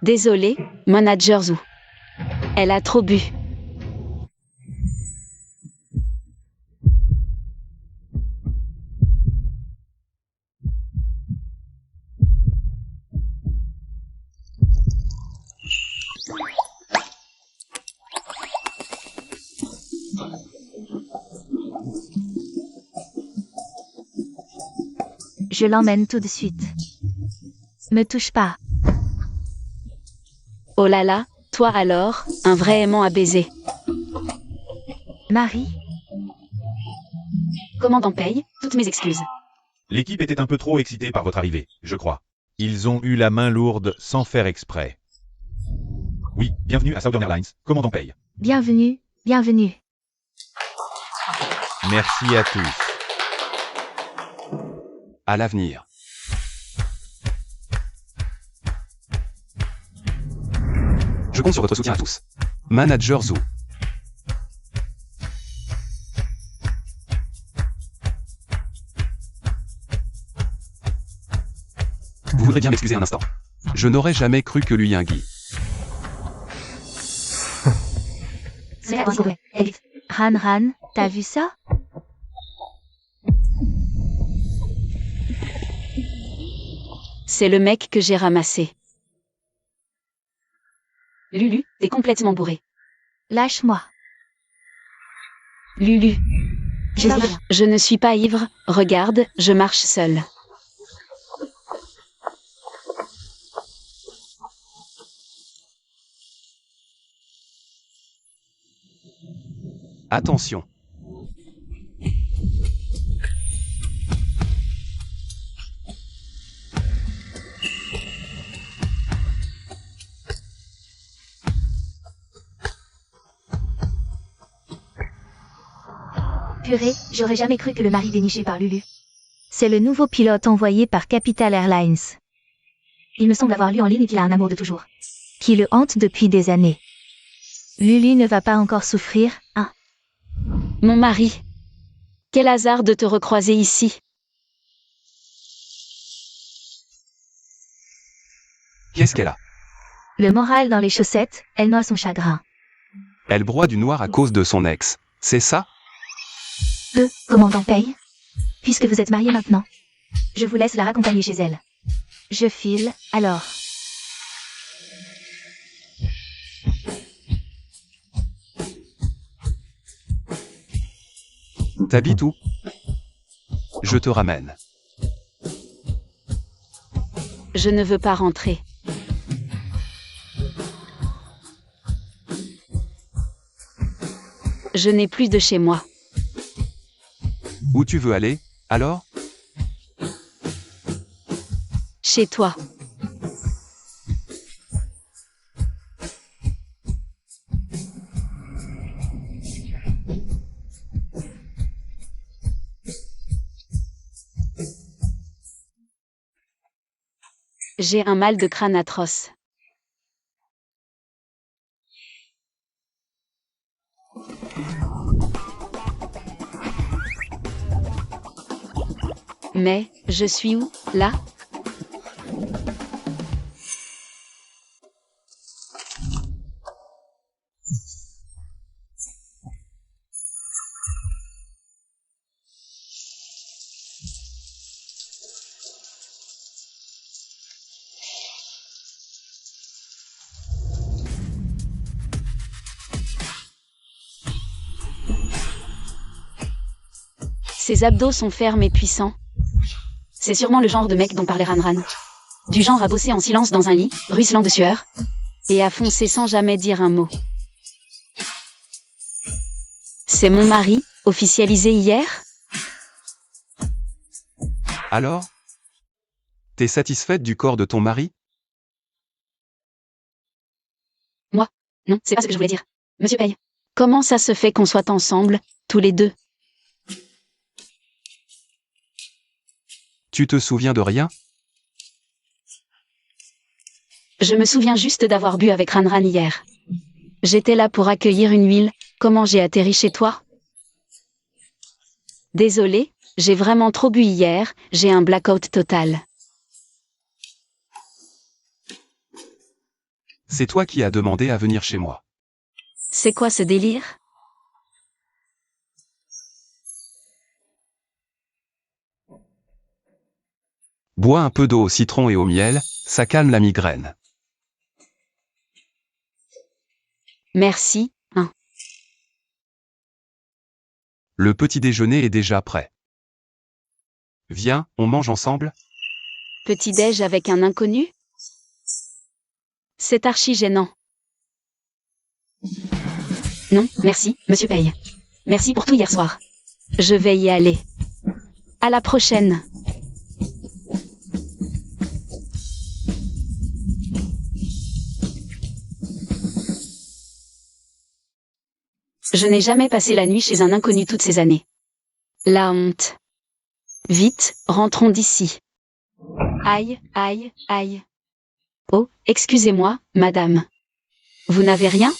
Désolé, Manager Zhu. Elle a trop bu. Je l'emmène tout de suite. Me touche pas. Oh là là, toi alors, un vrai aimant à baiser. Marie, Commandant Paye, toutes mes excuses. L'équipe était un peu trop excitée par votre arrivée, je crois. Ils ont eu la main lourde sans faire exprès. Oui, bienvenue à Southern Airlines, commandant Paye. bienvenue, bienvenue. Merci à tous. À l'avenir. Je compte sur votre soutien à tous. Manager Zhu. Vous voudrez bien m'excuser un instant. Je n'aurais jamais cru que lui Yingui. Han, t'as vu ça? C'est le mec que j'ai ramassé. Lulu, t'es complètement bourré. Lâche-moi. Lulu. Je vais bien. Je ne suis pas ivre, regarde, je marche seule. Attention. Purée, j'aurais jamais cru que le mari déniché par Lulu. C'est le nouveau pilote envoyé par Capital Airlines. Il me semble avoir lu en ligne qu'il a un amour de toujours. Qui le hante depuis des années. Lulu ne va pas encore souffrir, hein? Mon mari. Quel hasard de te recroiser ici. Qu'est-ce qu'elle a? Le moral dans les chaussettes, elle noie son chagrin. Elle broie du noir à cause de son ex. C'est ça? Commandant Paye. Puisque vous êtes mariés maintenant, je vous laisse la raccompagner chez elle. Je file, alors. T'habites où? Je te ramène. Je ne veux pas rentrer. Je n'ai plus de chez moi. Où tu veux aller, alors? Chez toi. J'ai un mal de crâne atroce. Mais, je suis où, là? Ses abdos sont fermes et puissants. C'est sûrement le genre de mec dont parlait Ranran. Du genre à bosser en silence dans un lit, ruisselant de sueur, et à foncer sans jamais dire un mot. C'est mon mari, officialisé hier? Alors? T'es satisfaite du corps de ton mari? Non, c'est pas ce que je voulais dire. Monsieur Paye. Comment ça se fait qu'on soit ensemble, tous les deux? Tu te souviens de rien? Je me souviens juste d'avoir bu avec Ranran hier. J'étais là pour accueillir une huile. Comment j'ai atterri chez toi? Désolé, j'ai vraiment trop bu hier, j'ai un blackout total. C'est toi qui as demandé à venir chez moi. C'est quoi ce délire? Bois un peu d'eau au citron et au miel, ça calme la migraine. Merci, hein. Le petit déjeuner est déjà prêt. Viens, on mange ensemble? Petit-déj avec un inconnu? C'est archi gênant. Non, merci, monsieur Paye. Merci pour tout hier soir. Je vais y aller. À la prochaine. Je n'ai jamais passé la nuit chez un inconnu toutes ces années. La honte. Vite, rentrons d'ici. Aïe, aïe, aïe. Oh, excusez-moi, madame. Vous n'avez rien?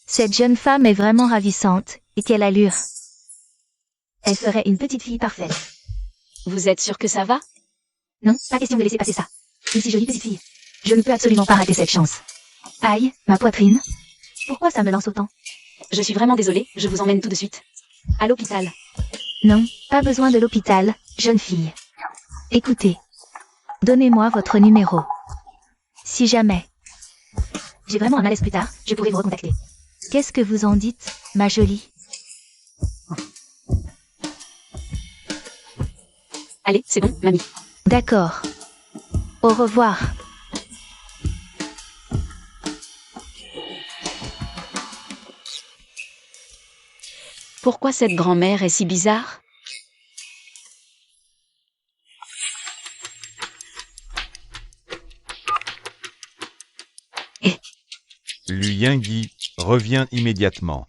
Cette jeune femme est vraiment ravissante, et quelle allure. Elle ferait une petite fille parfaite. Vous êtes sûr que ça va? Non, pas question de laisser passer ça. Une si jolie petite fille. Je ne peux absolument pas rater cette chance. Aïe, ma poitrine. Pourquoi ça me lance autant? Je suis vraiment désolée, je vous emmène tout de suite. À l'hôpital. Non, pas besoin de l'hôpital, jeune fille. Écoutez. Donnez-moi votre numéro. Si jamais j'ai vraiment un malaise plus tard, je pourrai vous recontacter. Qu'est-ce que vous en dites, ma jolie? Allez, c'est bon, mamie. D'accord. Au revoir. Pourquoi cette grand-mère est si bizarre? Lu Yingyi revient immédiatement.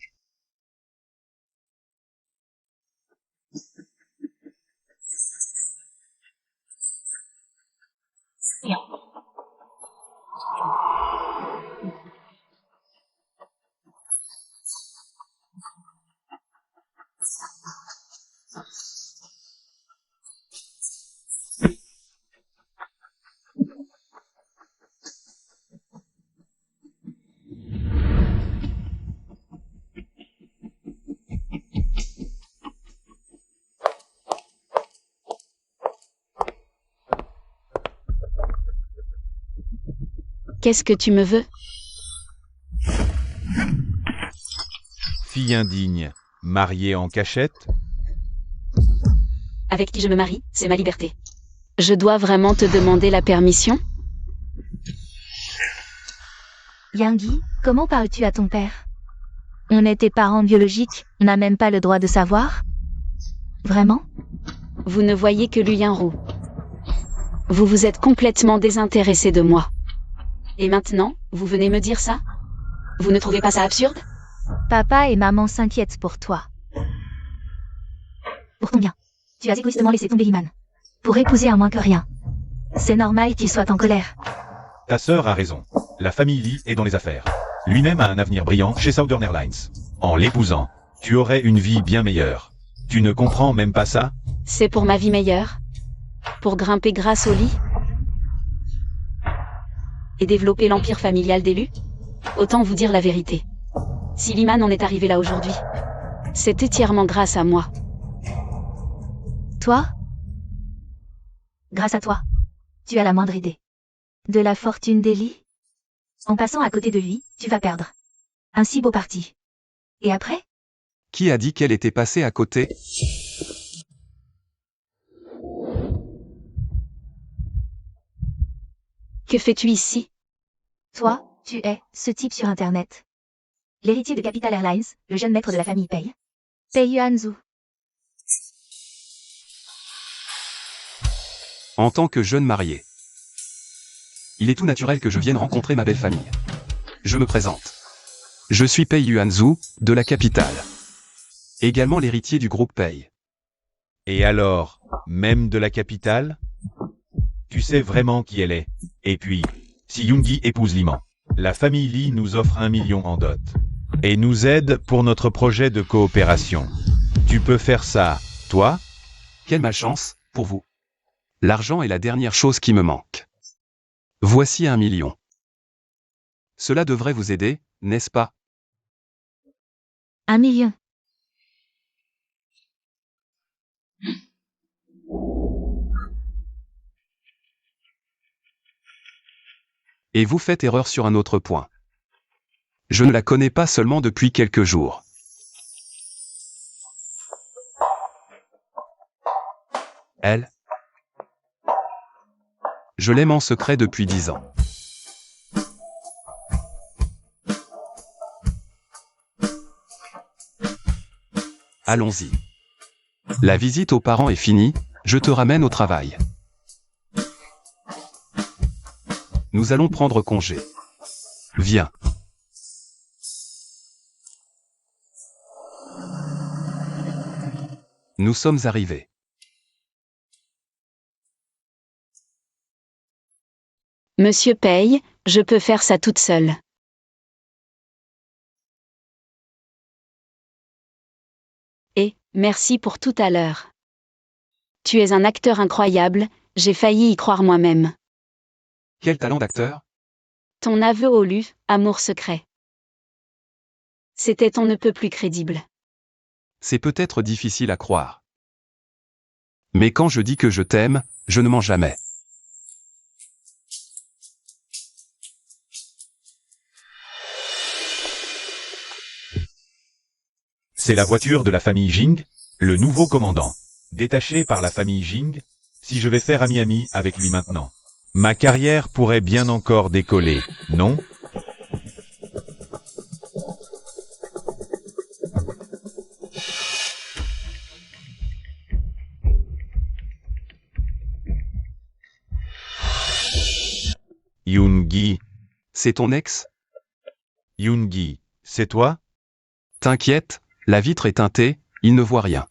Qu'est-ce que tu me veux? Fille indigne, mariée en cachette. Avec qui je me marie, c'est ma liberté. Je dois vraiment te demander la permission? Yingyi, comment parles-tu à ton père? On est tes parents biologiques, on n'a même pas le droit de savoir? Vraiment? Vous ne voyez que Lu Yinru. Vous vous êtes complètement désintéressé de moi. Et maintenant, vous venez me dire ça? Vous ne trouvez pas ça absurde? Papa et maman s'inquiètent pour toi. Pour ton bien. Tu as égoïstement laissé tomber Iman. Pour épouser un moins que rien. C'est normal qu'il soit en colère. Ta sœur a raison. La famille Lee est dans les affaires. Lui-même a un avenir brillant chez Southern Airlines. En l'épousant, tu aurais une vie bien meilleure. Tu ne comprends même pas ça? C'est pour ma vie meilleure? Pour grimper grâce au lit? Et développer l'empire familial d'élus? Autant vous dire la vérité. Si Liman en est arrivé là aujourd'hui, c'est entièrement grâce à moi. Toi? Grâce à toi. Tu as la moindre idée. De la fortune d'Eli? En passant à côté de lui, tu vas perdre. Un si beau parti. Et après? Qui a dit qu'elle était passée à côté? Que fais-tu ici? Toi, tu es ce type sur Internet. L'héritier de Capital Airlines, le jeune maître de la famille Pei. Pei Yuanzhu. En tant que jeune marié. Il est tout naturel que je vienne rencontrer ma belle famille. Je me présente. Je suis Pei Yuanzhu, de la capitale. Également l'héritier du groupe Pei. Et alors, même de la capitale? Tu sais vraiment qui elle est. Et puis, si Yingyi épouse Liman, la famille Lee nous offre 1 million en dot. Et nous aide pour notre projet de coopération. Tu peux faire ça, toi? Quelle malchance, pour vous. L'argent est la dernière chose qui me manque. Voici 1 million. Cela devrait vous aider, n'est-ce pas? 1 million. Et vous faites erreur sur un autre point. Je ne la connais pas seulement depuis quelques jours. Elle? Je l'aime en secret depuis 10 ans. Allons-y. La visite aux parents est finie, je te ramène au travail. Nous allons prendre congé. Viens. Nous sommes arrivés. Monsieur paye, je peux faire ça toute seule. Et, merci pour tout à l'heure. Tu es un acteur incroyable, j'ai failli y croire moi-même. Quel talent d'acteur? Ton aveu au lu, amour secret. C'était on ne peut plus crédible. C'est peut-être difficile à croire. Mais quand je dis que je t'aime, je ne mens jamais. C'est la voiture de la famille Jing, le nouveau commandant. Détaché par la famille Jing, si je vais faire ami-ami avec lui maintenant. Ma carrière pourrait bien encore décoller, non? Yoon-gi, C'est ton ex? Yoon-gi, c'est toi? T'inquiète, la vitre est teintée, il ne voit rien.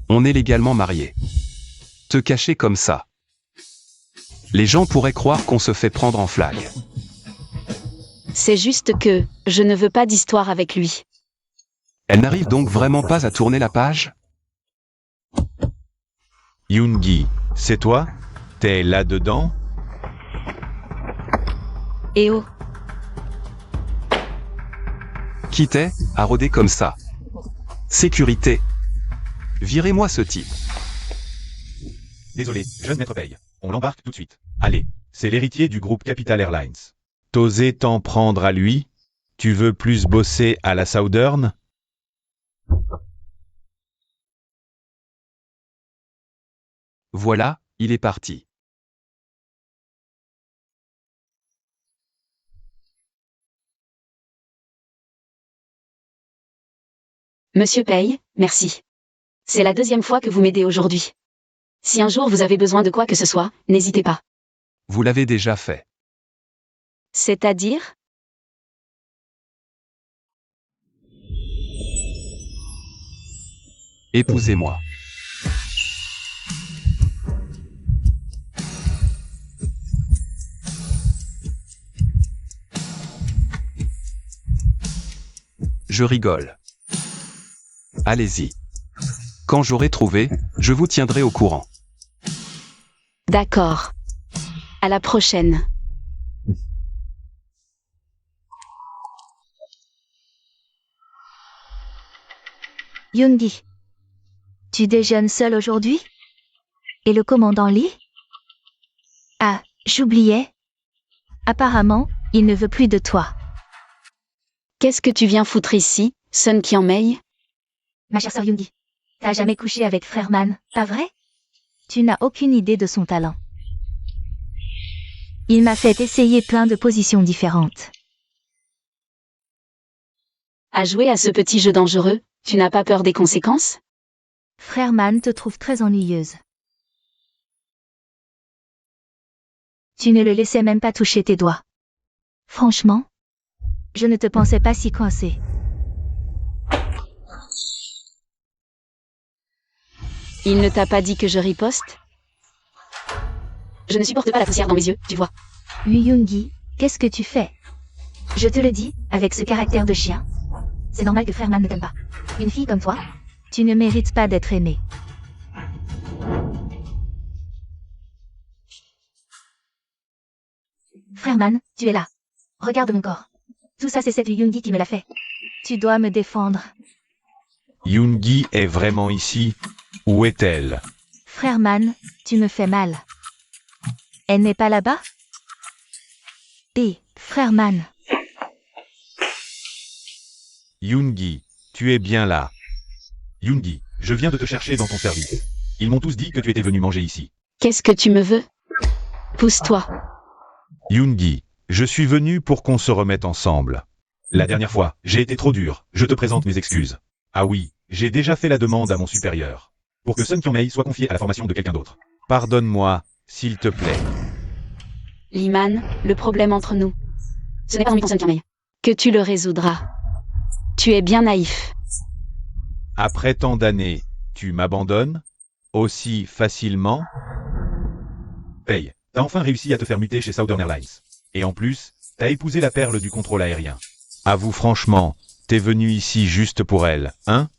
On est légalement mariés. Te cacher comme ça. Les gens pourraient croire qu'on se fait prendre en flag. C'est juste que, je ne veux pas d'histoire avec lui. Elle n'arrive donc vraiment pas à tourner la page? Yoon-gi, c'est toi? T'es là-dedans? Et oh, Qui t'es, à rôder comme ça? Sécurité. Virez-moi ce type. Désolé, jeune maître paye. On l'embarque tout de suite. Allez, c'est l'héritier du groupe Capital Airlines. T'osais t'en prendre à lui? Tu veux plus bosser à la Southern? Voilà, il est parti. monsieur paye, merci. C'est la 2e fois que vous m'aidez aujourd'hui. Si un jour vous avez besoin de quoi que ce soit, n'hésitez pas. Vous l'avez déjà fait. C'est-à-dire? Épousez-moi. Je rigole. Allez-y. Quand j'aurai trouvé, je vous tiendrai au courant. D'accord. À la prochaine. Yoon-gi. Tu déjeunes seul aujourd'hui? Et le commandant Lee? Ah, j'oubliais. Apparemment, il ne veut plus de toi. Qu'est-ce que tu viens foutre ici, Sun Kyung-mei? Ma chère sœur Yoon-gi, t'as jamais couché avec Frère Man, pas vrai? Tu n'as aucune idée de son talent. Il m'a fait essayer plein de positions différentes. À jouer à ce petit jeu dangereux, tu n'as pas peur des conséquences? Frère Man te trouve très ennuyeuse. Tu ne le laissais même pas toucher tes doigts. Franchement, je ne te pensais pas si coincé. Il ne t'a pas dit que je riposte? Je ne supporte pas la poussière dans mes yeux, tu vois. Oui Yoon-gi, qu'est-ce que tu fais? Je te le dis, avec ce caractère de chien. C'est normal que Frère Man ne t'aime pas. Une fille comme toi, Tu ne mérites pas d'être aimé. Frère Man, tu es là. Regarde mon corps. Tout ça, c'est cette Yoongi qui me l'a fait. Tu dois me défendre. Yoongi est vraiment ici? Où est-elle? Frère Man, tu me fais mal. Elle n'est pas là-bas? Frère Man. Yoongi, tu es bien là. Yoongi, je viens de te chercher dans ton service. Ils m'ont tous dit que tu étais venu manger ici. Qu'est-ce que tu me veux? Pousse-toi. Yoongi, je suis venu pour qu'on se remette ensemble. La dernière fois, j'ai été trop dur, je te présente mes excuses. Ah oui, j'ai déjà fait la demande à mon supérieur. Pour que Sun Kyung-mei soit confié à la formation de quelqu'un d'autre. Pardonne-moi, s'il te plaît. Lee-man, le problème entre nous. Ce n'est pas en Sun Kyung-mei que tu le résoudras. Tu es bien naïf. Après tant d'années, tu m'abandonnes? Aussi facilement? Paye, t'as enfin réussi à te faire muter chez Southern Airlines. Et en plus, t'as épousé la perle du contrôle aérien. Avoue franchement, t'es venu ici juste pour elle, hein?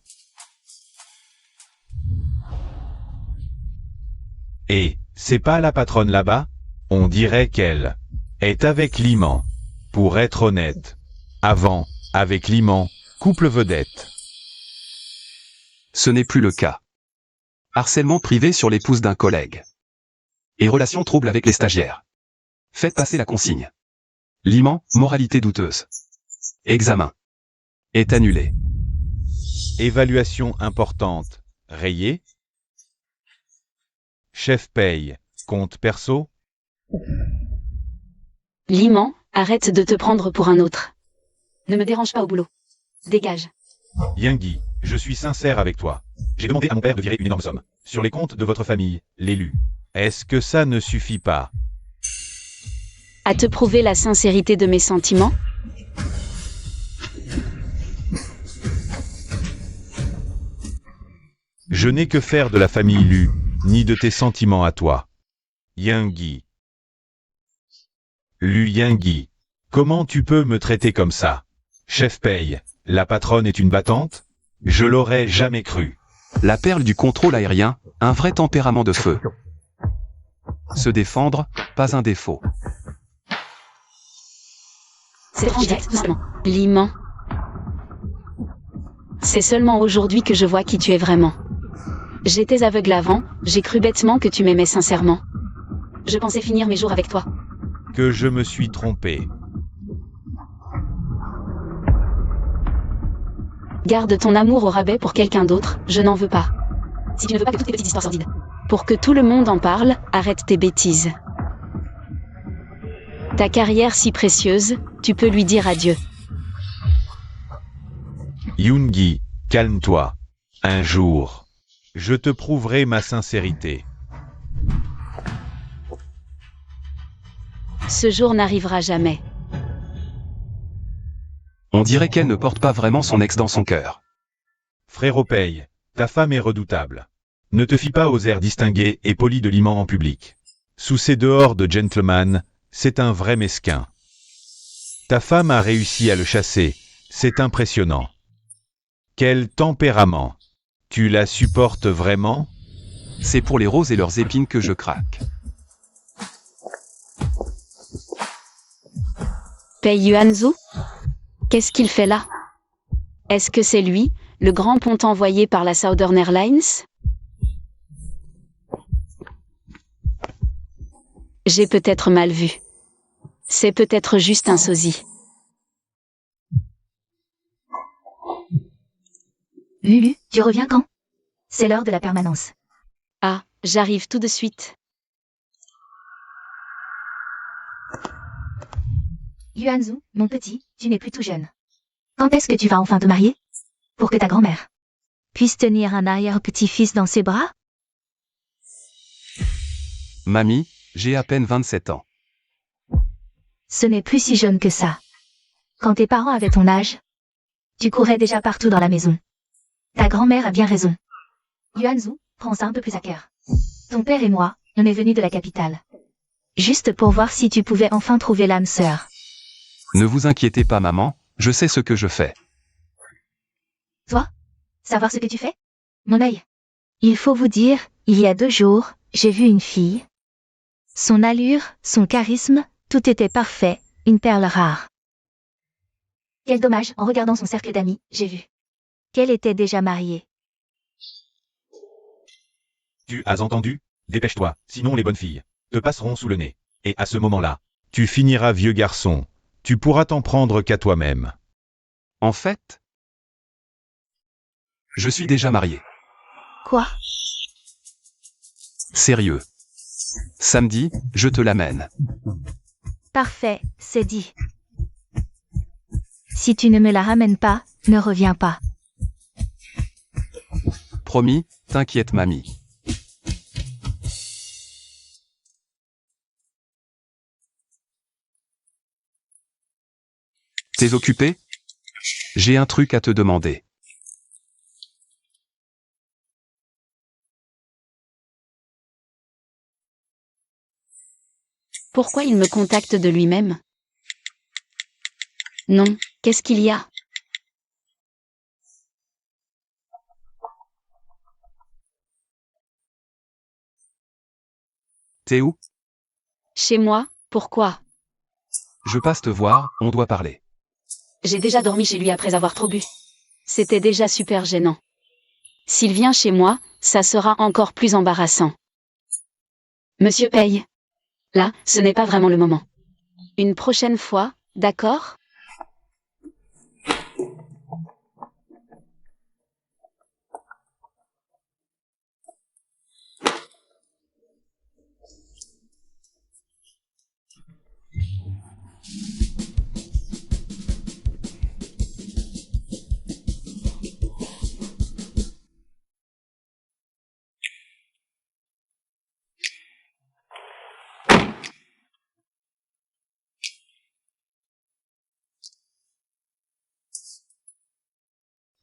Et, c'est pas la patronne là-bas? On dirait qu'elle est avec Liman. Pour être honnête. Avant, avec Liman, couple vedette. Ce n'est plus le cas. Harcèlement privé sur l'épouse d'un collègue. Et relations troubles avec les stagiaires. Faites passer la consigne. Liman, moralité douteuse. Examen. Est annulé. Évaluation importante. Rayé. Chef paye. Compte perso. Liman, arrête de te prendre pour un autre. Ne me dérange pas au boulot. Dégage. Yoongi, je suis sincère avec toi. J'ai demandé à mon père de virer une énorme somme. Sur les comptes de votre famille, l'élu. Est-ce que ça ne suffit pas? À te prouver la sincérité de mes sentiments? Je n'ai que faire de la famille Lu, ni de tes sentiments à toi. Yoongi. Lu Yoongi. Comment tu peux me traiter comme ça? Chef paye, la patronne est une battante? Je l'aurais jamais cru. La perle du contrôle aérien, un vrai tempérament de feu. Se défendre, pas un défaut. C'est tout Liman. C'est seulement aujourd'hui que je vois qui tu es vraiment. J'étais aveugle avant, j'ai cru bêtement que tu m'aimais sincèrement. Je pensais finir mes jours avec toi. Que je me suis trompé. Garde ton amour au rabais pour quelqu'un d'autre, je n'en veux pas. Si tu ne veux pas que toutes tes petites histoires sordides. Pour que tout le monde en parle, arrête tes bêtises. Ta carrière si précieuse, tu peux lui dire adieu. Yoongi, calme-toi. Un jour, je te prouverai ma sincérité. Ce jour n'arrivera jamais. On dirait qu'elle ne porte pas vraiment son ex dans son cœur. Frérot paye, ta femme est redoutable. Ne te fie pas aux airs distingués et polis de Liman en public. Sous ses dehors de gentleman, c'est un vrai mesquin. Ta femme a réussi à le chasser, c'est impressionnant. Quel tempérament! Tu la supportes vraiment? C'est pour les roses et leurs épines que je craque. Pei Yuanzhu? Qu'est-ce qu'il fait là? Est-ce que c'est lui, le grand pont envoyé par la Southern Airlines? J'ai peut-être mal vu. C'est peut-être juste un sosie. Lulu, tu reviens quand? C'est l'heure de la permanence. Ah, j'arrive tout de suite. Yuanzhu, mon petit, tu n'es plus tout jeune. Quand est-ce que tu vas enfin te marier? Pour que ta grand-mère puisse tenir un arrière-petit-fils dans ses bras? Mamie, j'ai à peine 27 ans. Ce n'est plus si jeune que ça. Quand tes parents avaient ton âge, tu courais déjà partout dans la maison. Ta grand-mère a bien raison. Yuanzhu, prends ça un peu plus à cœur. Ton père et moi, on est venus de la capitale. Juste pour voir si tu pouvais enfin trouver l'âme sœur. Ne vous inquiétez pas maman, je sais ce que je fais. Toi? Savoir ce que tu fais? Mon œil. Il faut vous dire, il y a 2 jours, j'ai vu une fille. Son allure, son charisme, tout était parfait, une perle rare. Quel dommage, en regardant son cercle d'amis, j'ai vu qu'elle était déjà mariée. Tu as entendu? Dépêche-toi, sinon les bonnes filles te passeront sous le nez. Et à ce moment-là, tu finiras vieux garçon. Tu pourras t'en prendre qu'à toi-même. En fait, je suis déjà marié. Quoi? Sérieux. Samedi, je te l'amène. Parfait, c'est dit. Si tu ne me la ramènes pas, ne reviens pas. Promis, t'inquiète mamie. T'es occupé? J'ai un truc à te demander. Pourquoi il me contacte de lui-même? Non, qu'est-ce qu'il y a? T'es où? Chez moi, pourquoi? Je passe te voir, on doit parler. J'ai déjà dormi chez lui après avoir trop bu. C'était déjà super gênant. S'il vient chez moi, ça sera encore plus embarrassant. Monsieur paye. Là, ce n'est pas vraiment le moment. Une prochaine fois, d'accord?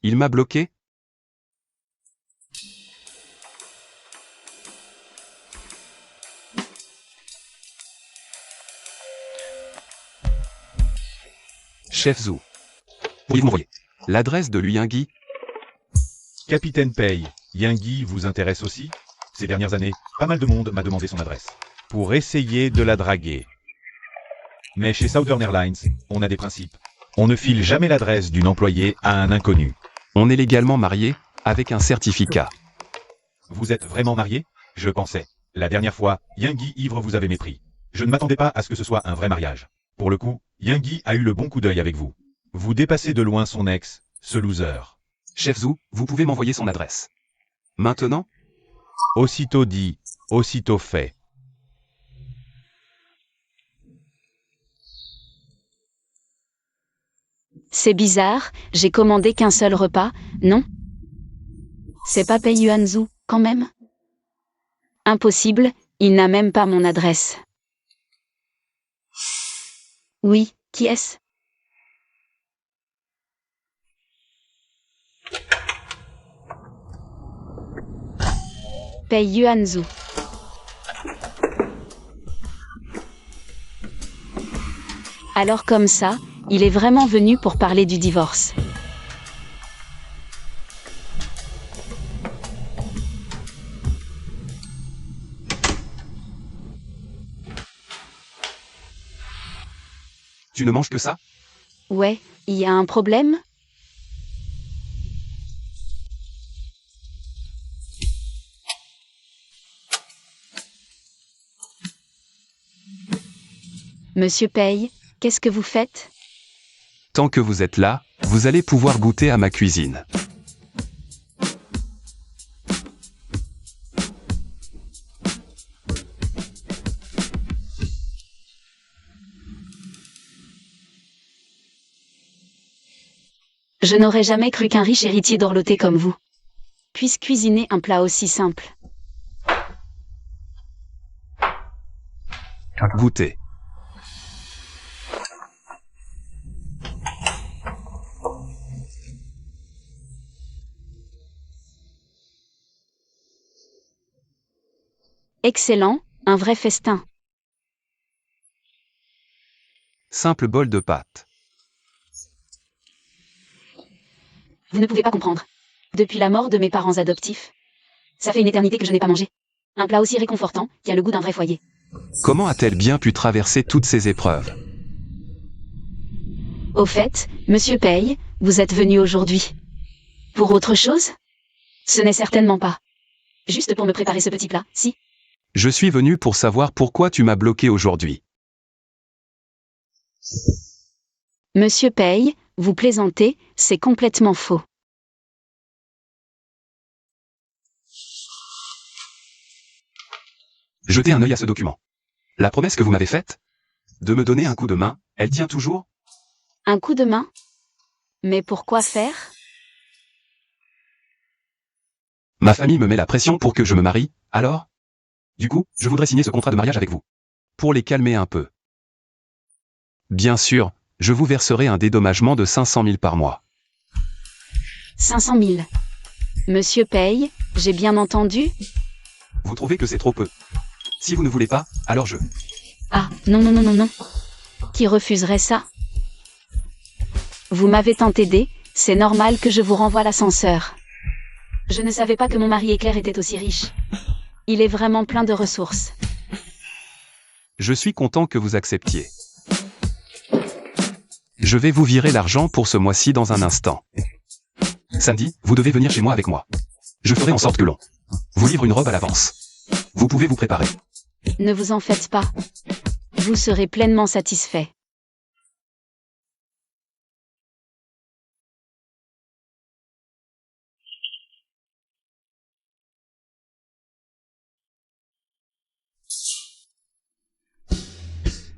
Il m'a bloqué? Chef Zou. Pourriez-vous m'envoyer l'adresse de Luyingui? Capitaine Paye, Yingui vous intéresse aussi? Ces dernières années, pas mal de monde m'a demandé son adresse. Pour essayer de la draguer. Mais chez Southern Airlines, on a des principes. On ne file jamais l'adresse d'une employée à un inconnu. On est légalement mariés, avec un certificat. Vous êtes vraiment marié? Je pensais. La dernière fois, Yingui ivre vous avait mépris. Je ne m'attendais pas à ce que ce soit un vrai mariage. Pour le coup, Yingui a eu le bon coup d'œil avec vous. Vous dépassez de loin son ex, ce loser. Chef Zou, vous pouvez m'envoyer son adresse. Maintenant? Aussitôt dit, aussitôt fait. C'est bizarre, j'ai commandé qu'un seul repas, non? C'est pas Pei Yuanzhu, quand même? Impossible, il n'a même pas mon adresse. Oui, qui est-ce? Pei Yuanzhu. Alors comme ça, il est vraiment venu pour parler du divorce. Tu ne manges que ça? Ouais, il y a un problème? Monsieur Pei, qu'est-ce que vous faites? Tant que vous êtes là, vous allez pouvoir goûter à ma cuisine. Je n'aurais jamais cru qu'un riche héritier dorloté comme vous puisse cuisiner un plat aussi simple. Goûtez. Excellent, un vrai festin. Simple bol de pâtes. Vous ne pouvez pas comprendre. Depuis la mort de mes parents adoptifs. Ça fait une éternité que je n'ai pas mangé. Un plat aussi réconfortant, qui a le goût d'un vrai foyer. Comment a-t-elle bien pu traverser toutes ces épreuves? Au fait, Monsieur Paye, vous êtes venu aujourd'hui. Pour autre chose? Ce n'est certainement pas. Juste pour me préparer ce petit plat, si? Je suis venu pour savoir pourquoi tu m'as bloqué aujourd'hui. Monsieur Paye, vous plaisantez, c'est complètement faux. Jetez un œil à ce document. La promesse que vous m'avez faite, de me donner un coup de main, elle tient toujours? Un coup de main? Mais pourquoi faire? Ma famille me met la pression pour que je me marie, alors? Du coup, je voudrais signer ce contrat de mariage avec vous. Pour les calmer un peu. Bien sûr, je vous verserai un dédommagement de 500 000 par mois. 500 000. Monsieur Paye, j'ai bien entendu? Vous trouvez que c'est trop peu? Si vous ne voulez pas, alors je... Ah, non, non, non, non, non. Qui refuserait ça? Vous m'avez tant aidé, c'est normal que je vous renvoie l'ascenseur. Je ne savais pas que mon mari Éclair était aussi riche. Il est vraiment plein de ressources. Je suis content que vous acceptiez. Je vais vous virer l'argent pour ce mois-ci dans un instant. Samedi, vous devez venir chez moi avec moi. Je ferai en sorte que l'on vous livre une robe à l'avance. Vous pouvez vous préparer. Ne vous en faites pas. Vous serez pleinement satisfait.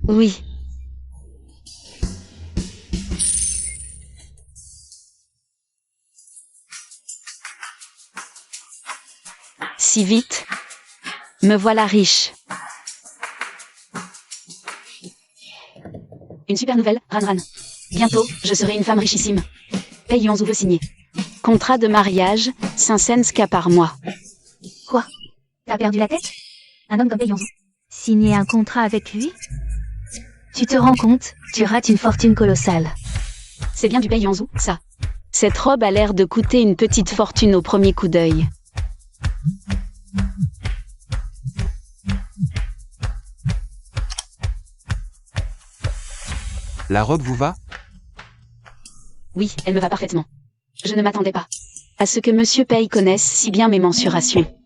Oui. Si vite. Me voilà riche. Une super nouvelle, Ranran. Bientôt, je serai une femme richissime. Paye Yuanzhu veut signer. Contrat de mariage, 500 K par mois. Quoi? T'as perdu la tête? Un homme comme Yuanzhu. Signer un contrat avec lui? Tu te rends compte, tu rates une fortune colossale. C'est bien du Paye Yuanzhu, ça. Cette robe a l'air de coûter une petite fortune au premier coup d'œil. La robe vous va? Oui, elle me va parfaitement. Je ne m'attendais pas à ce que Monsieur Paye connaisse si bien mes mensurations.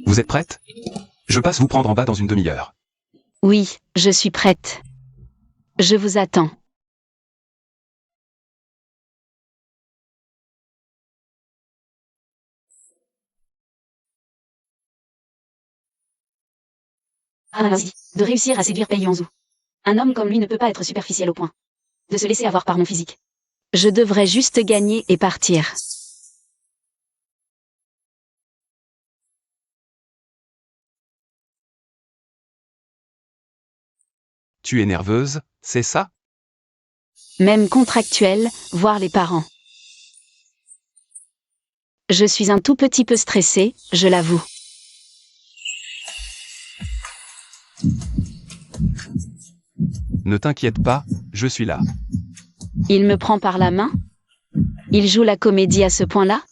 Vous êtes prête? Je passe vous prendre en bas dans une demi-heure. Oui, je suis prête. Je vous attends. Ah merci, de réussir à séduire Paye Yuanzhu. Un homme comme lui ne peut pas être superficiel au point de se laisser avoir par mon physique. Je devrais juste gagner et partir. Tu es nerveuse, c'est ça? Même contractuel, voire les parents. Je suis un tout petit peu stressée, je l'avoue. Ne t'inquiète pas, je suis là. Il me prend par la main? Il joue la comédie à ce point-là?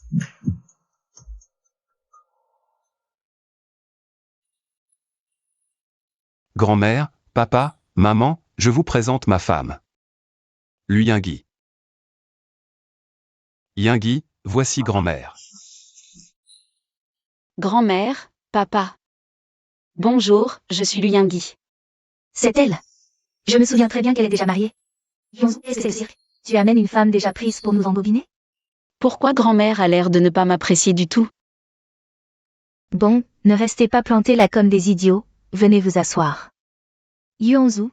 Grand-mère, papa, maman, je vous présente ma femme. Lui Yingui. Yingui, voici grand-mère. Grand-mère, papa. Bonjour, je suis Lu Yingui. C'est elle. Je me souviens très bien qu'elle est déjà mariée. Yuanzhu, qu'est-ce que c'est le cirque? Tu amènes une femme déjà prise pour nous embobiner? Pourquoi grand-mère a l'air de ne pas m'apprécier du tout? Bon, ne restez pas plantés là comme des idiots, venez vous asseoir. Yuanzhu,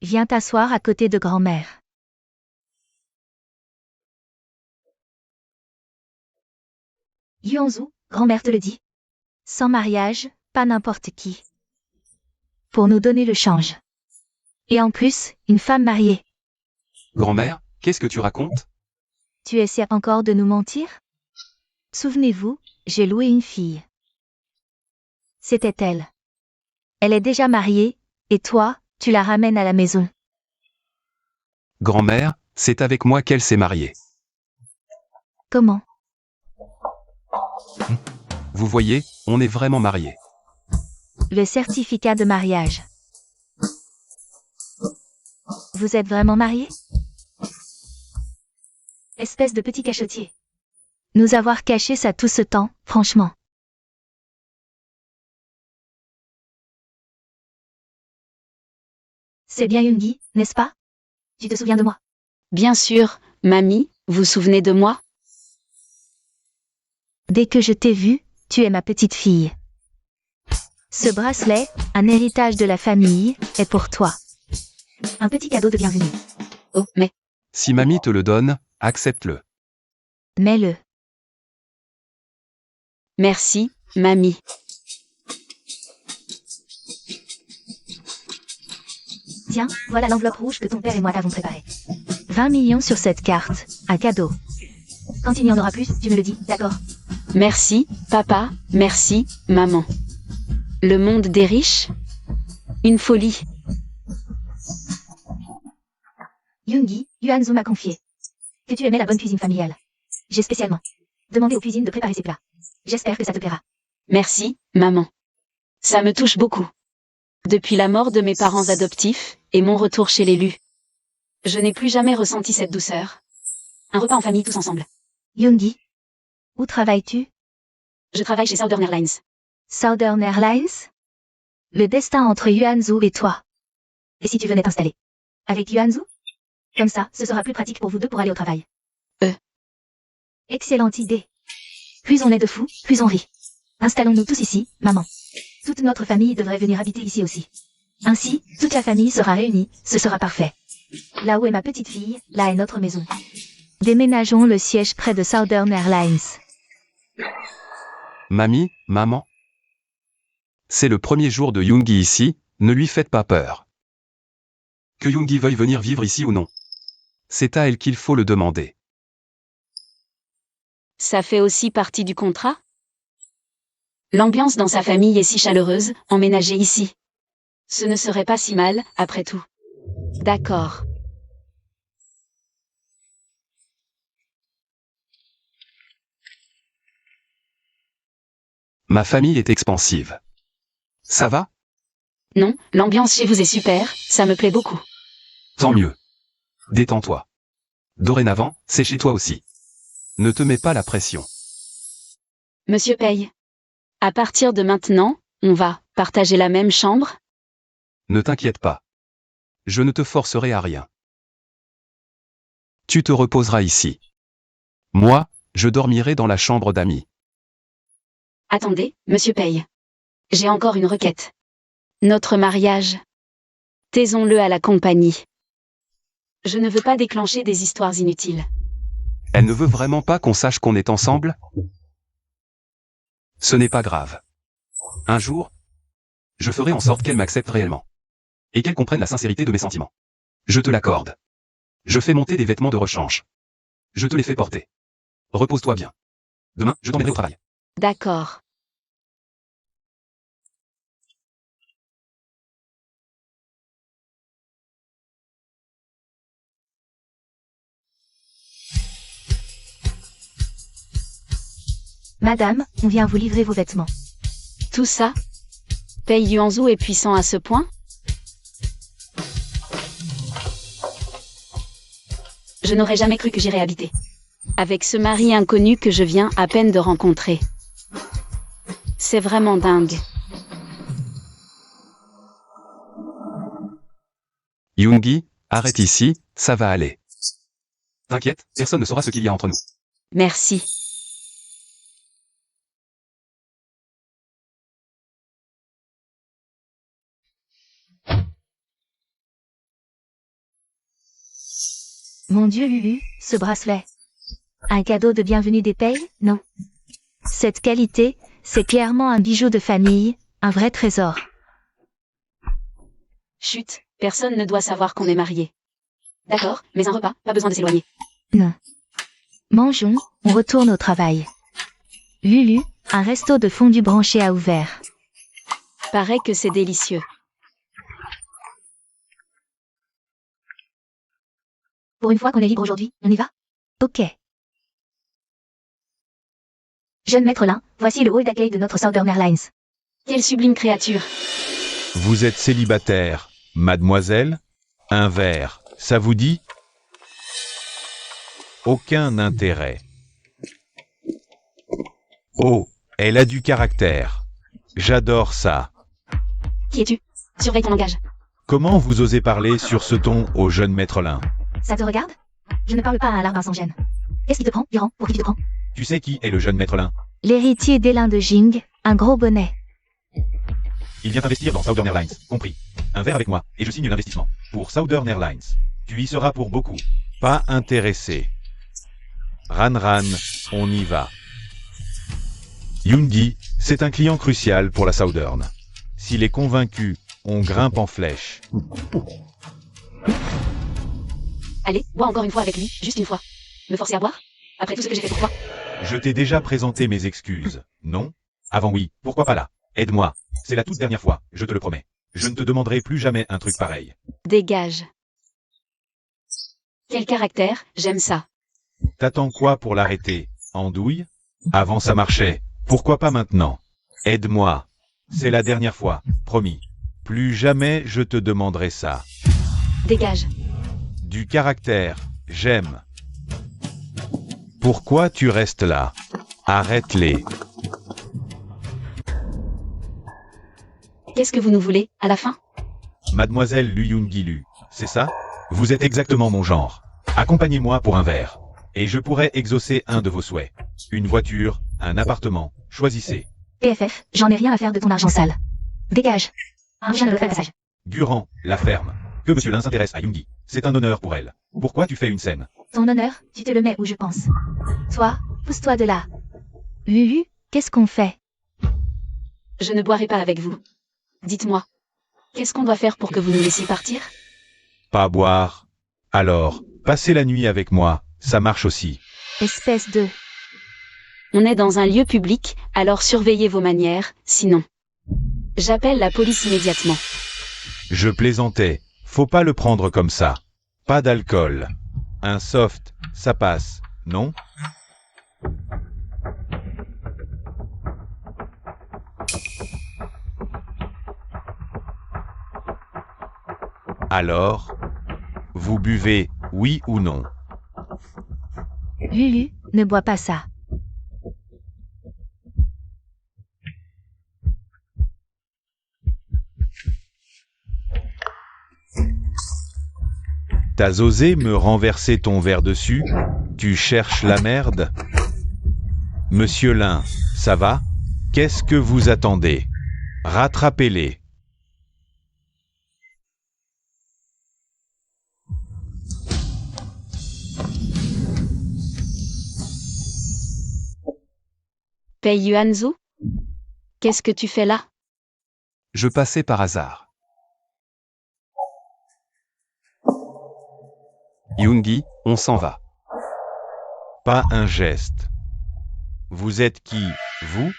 viens t'asseoir à côté de grand-mère. Yuanzhu, grand-mère te le dit. Sans mariage, pas n'importe qui. Pour nous donner le change. Et en plus, une femme mariée. Grand-mère, qu'est-ce que tu racontes? Tu essaies encore de nous mentir? Souvenez-vous, j'ai loué une fille. C'était elle. Elle est déjà mariée, et toi, tu la ramènes à la maison. Grand-mère, c'est avec moi qu'elle s'est mariée. Comment? Vous voyez, on est vraiment mariés. Le certificat de mariage. Vous êtes vraiment mariés? Espèce de petit cachotier. Nous avoir caché ça tout ce temps, franchement. C'est bien Yoongi, n'est-ce pas? Tu te souviens de moi? Bien sûr, mamie, vous vous souvenez de moi? Dès que je t'ai vue, tu es ma petite fille. Ce bracelet, un héritage de la famille, est pour toi. Un petit cadeau de bienvenue. Oh, mais Si mamie te le donne, accepte-le. Mets-le. merci, mamie. Tiens, voilà l'enveloppe rouge que ton père et moi t'avons préparée. 20 millions sur cette carte, un cadeau. Quand il y en aura plus, tu me le dis, d'accord? Merci, papa, merci, maman. Le monde des riches? Une folie. Yoongi, Yuanzo m'a confié que tu aimais la bonne cuisine familiale. J'ai spécialement demandé aux cuisines de préparer ces plats. J'espère que ça te plaira. Merci, maman. Ça me touche beaucoup. Depuis la mort de mes parents adoptifs et mon retour chez l'élu, je n'ai plus jamais ressenti cette douceur. Un repas en famille tous ensemble. Yoongi, où travailles-tu? Je travaille chez Southern Airlines. Southern Airlines? Le destin entre Yuanzo et toi. Et si tu venais t'installer avec Yuanzo? Comme ça, ce sera plus pratique pour vous deux pour aller au travail. Excellente idée. Plus on est de fous, plus on rit. Installons-nous tous ici, maman. Toute notre famille devrait venir habiter ici aussi. Ainsi, toute la famille sera réunie, ce sera parfait. Là où est ma petite fille, là est notre maison. Déménageons le siège près de Southern Airlines. Mamie, maman. C'est le premier jour de Yoongi ici, ne lui faites pas peur. Que Yoongi veuille venir vivre ici ou non. C'est à elle qu'il faut le demander. Ça fait aussi partie du contrat? L'ambiance dans sa famille est si chaleureuse, emménager ici. Ce ne serait pas si mal, après tout. D'accord. Ma famille est expansive. Ça va? Non, l'ambiance chez vous est super, ça me plaît beaucoup. Tant mieux. Détends-toi. Dorénavant, c'est chez toi aussi. Ne te mets pas la pression. Monsieur Paye. À partir de maintenant, on va partager la même chambre? Ne t'inquiète pas. Je ne te forcerai à rien. Tu te reposeras ici. Moi, je dormirai dans la chambre d'amis. Attendez, monsieur Paye. J'ai encore une requête. Notre mariage. Taisons-le à la compagnie. Je ne veux pas déclencher des histoires inutiles. Elle ne veut vraiment pas qu'on sache qu'on est ensemble? Ce n'est pas grave. Un jour, je ferai en sorte qu'elle m'accepte réellement. Et qu'elle comprenne la sincérité de mes sentiments. Je te l'accorde. Je fais monter des vêtements de rechange. Je te les fais porter. Repose-toi bien. Demain, je t'emmènerai au travail. D'accord. Madame, on vient vous livrer vos vêtements. Tout ça? Pei Yuanzhou est puissant à ce point? Je n'aurais jamais cru que j'irais habiter avec ce mari inconnu que je viens à peine de rencontrer. C'est vraiment dingue. Yoongi, arrête ici, ça va aller. T'inquiète, personne ne saura ce qu'il y a entre nous. Merci. Mon Dieu Lulu, ce bracelet. Un cadeau de bienvenue des Pei, non? Cette qualité, c'est clairement un bijou de famille, un vrai trésor. Chut, personne ne doit savoir qu'on est mariés. D'accord, mais un repas, pas besoin de s'éloigner. Non. Mangeons, on retourne au travail. Lulu, un resto de fondue branché a ouvert. Paraît que c'est délicieux. Pour une fois qu'on est libre aujourd'hui, on y va? Ok. Jeune maître Lin, voici le hall d'accueil de notre Southern Airlines. Quelle sublime créature. Vous êtes célibataire, mademoiselle? Un verre, ça vous dit? Aucun intérêt. Oh, elle a du caractère. J'adore ça. Qui es-tu? Surveille ton langage. Comment vous osez parler sur ce ton au jeune maître Lin? Ça te regarde? Je ne parle pas à un larbin sans gêne. Qu'est-ce qui te prend, Durand? Pour qui tu te prends? Tu sais qui est le jeune maître Lin? L'héritier d'Elin de Jing, un gros bonnet. Il vient investir dans Southern Airlines, compris. Un verre avec moi, et je signe l'investissement. Pour Southern Airlines. Tu y seras pour beaucoup. Pas intéressé. Ran, on y va. Yoongi, c'est un client crucial pour la Southern. S'il est convaincu, on grimpe en flèche. Allez, bois encore une fois avec lui, juste une fois. Me forcer à boire? Après tout ce que j'ai fait pour toi? Je t'ai déjà présenté mes excuses, non? Avant oui, pourquoi pas là? Aide-moi. C'est la toute dernière fois, je te le promets. Je ne te demanderai plus jamais un truc pareil. Dégage. Quel caractère, j'aime ça. T'attends quoi pour l'arrêter? Andouille? Avant ça marchait, pourquoi pas maintenant? Aide-moi. C'est la dernière fois, promis. Plus jamais je te demanderai ça. Dégage. Du caractère, j'aime. Pourquoi tu restes là? Arrête-les. Qu'est-ce que vous nous voulez, à la fin? Mademoiselle Lu Yoongi-lu, c'est ça? Vous êtes exactement mon genre. Accompagnez-moi pour un verre. Et je pourrais exaucer un de vos souhaits. Une voiture, un appartement, choisissez. PFF, j'en ai rien à faire de ton argent sale. Dégage. Je viens de le faire passage. Durand, la ferme. Que Monsieur Lin s'intéresse à Yoongi. C'est un honneur pour elle. Pourquoi tu fais une scène? Ton honneur, tu te le mets où je pense. Toi, pousse-toi de là. Lulu, qu'est-ce qu'on fait? Je ne boirai pas avec vous. Dites-moi, qu'est-ce qu'on doit faire pour que vous nous laissiez partir? Pas boire. Alors, passez la nuit avec moi, ça marche aussi. Espèce de... On est dans un lieu public, alors surveillez vos manières, sinon. J'appelle la police immédiatement. Je plaisantais. Faut pas le prendre comme ça. Pas d'alcool. Un soft, ça passe, non? Alors, vous buvez, oui ou non? Lulu, ne bois pas ça. T'as osé me renverser ton verre dessus? Tu cherches la merde? Monsieur Lin, ça va? Qu'est-ce que vous attendez? Rattrapez-les. Pei Yuanzu? Qu'est-ce que tu fais là? Je passais par hasard. Yoongi, on s'en va. Pas un geste. Vous êtes qui, vous?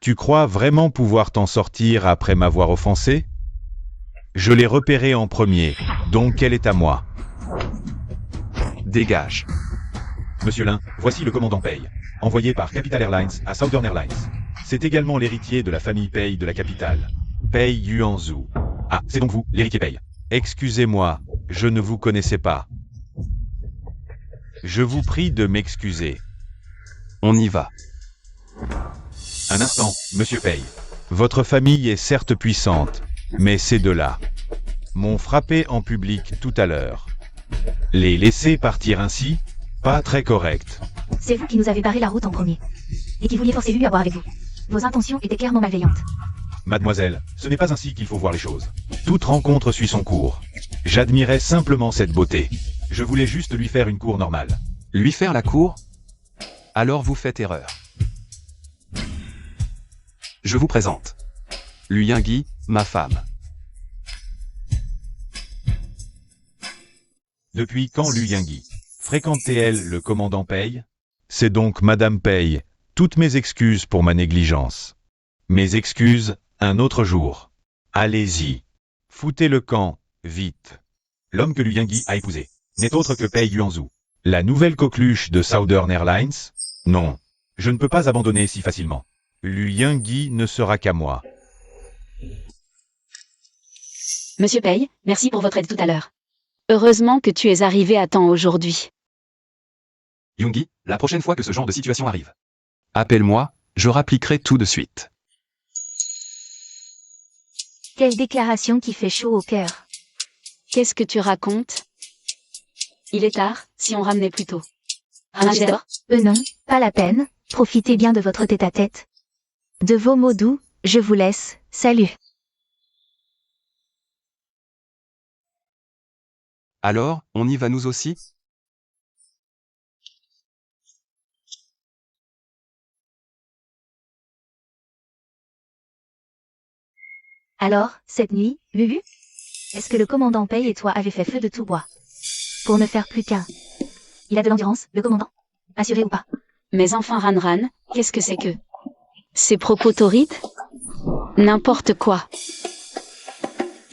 Tu crois vraiment pouvoir t'en sortir après m'avoir offensé? Je l'ai repéré en premier, donc elle est à moi. Dégage. Monsieur Lin, voici le commandant Pei, envoyé par Capital Airlines à Southern Airlines. C'est également l'héritier de la famille Pei de la capitale, Pei Yuanzu. Ah, c'est donc vous, l'héritier Pei. Excusez-moi, je ne vous connaissais pas. Je vous prie de m'excuser. On y va. Un instant, monsieur Pei. Votre famille est certes puissante, mais ces deux-là m'ont frappé en public tout à l'heure. Les laisser partir ainsi, pas très correct. C'est vous qui nous avez barré la route en premier. Et qui vouliez forcer Lulu à boire avec vous. Vos intentions étaient clairement malveillantes. Mademoiselle, ce n'est pas ainsi qu'il faut voir les choses. Toute rencontre suit son cours. J'admirais simplement cette beauté. Je voulais juste lui faire une cour normale. Lui faire la cour? Alors vous faites erreur. Je vous présente. Lu Yoongi, ma femme. Depuis quand Lu Yoongi fréquentait-elle le commandant Pei? C'est donc Madame Pei. Toutes mes excuses pour ma négligence. Mes excuses, un autre jour. Allez-y. Foutez le camp, vite. L'homme que Lu Yoongi a épousé n'est autre que Pei Yuanzu. La nouvelle coqueluche de Southern Airlines? Non. Je ne peux pas abandonner si facilement. Lu Yingyi ne sera qu'à moi. Monsieur Pei, merci pour votre aide tout à l'heure. Heureusement que tu es arrivé à temps aujourd'hui. Yoongi, la prochaine fois que ce genre de situation arrive, appelle-moi, je rappliquerai tout de suite. Quelle déclaration qui fait chaud au cœur. Qu'est-ce que tu racontes? Il est tard, si on ramenait plus tôt. Ramager d'abord? Non, pas la peine, profitez bien de votre tête-à-tête. De vos mots doux, je vous laisse, salut. Alors, on y va nous aussi? Alors, cette nuit, Lulu? Est-ce que le commandant Pei et toi avez fait feu de tout bois? Pour ne faire plus qu'un. Il a de l'endurance, le commandant? Assuré ou pas? Mes enfants Ranran, qu'est-ce que c'est que? Ces propos torrides? N'importe quoi.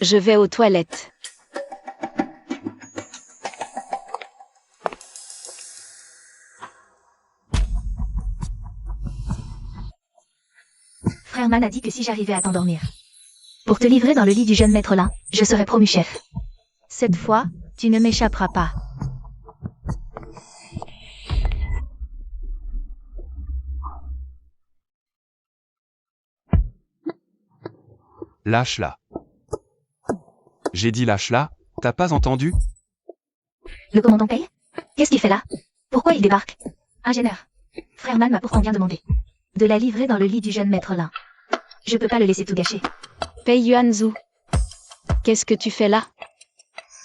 Je vais aux toilettes. Frère Man a dit que si j'arrivais à t'endormir, pour te livrer dans le lit du jeune maître Lin, je serais promu chef. Cette fois, tu ne m'échapperas pas. Lâche-la. J'ai dit lâche-la, t'as pas entendu? Le commandant Pei? Qu'est-ce qu'il fait là? Pourquoi il débarque? Ingénieur. Frère Man m'a pourtant bien demandé de la livrer dans le lit du jeune maître Lin. Je peux pas le laisser tout gâcher. Pei Yuanzhu. Qu'est-ce que tu fais là?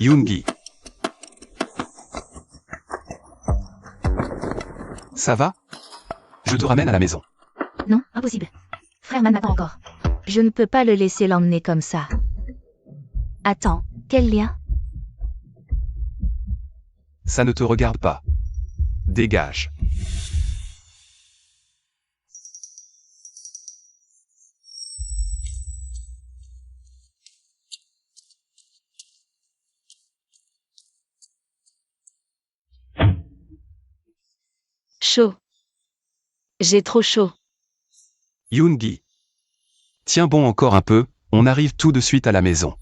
Yoongi. Ça va? Je te ramène à la maison. Non, impossible. Frère Man m'attend encore. Je ne peux pas le laisser l'emmener comme ça. Attends, quel lien? Ça ne te regarde pas. Dégage. Chaud. J'ai trop chaud. Yoongi. Tiens bon encore un peu, on arrive tout de suite à la maison.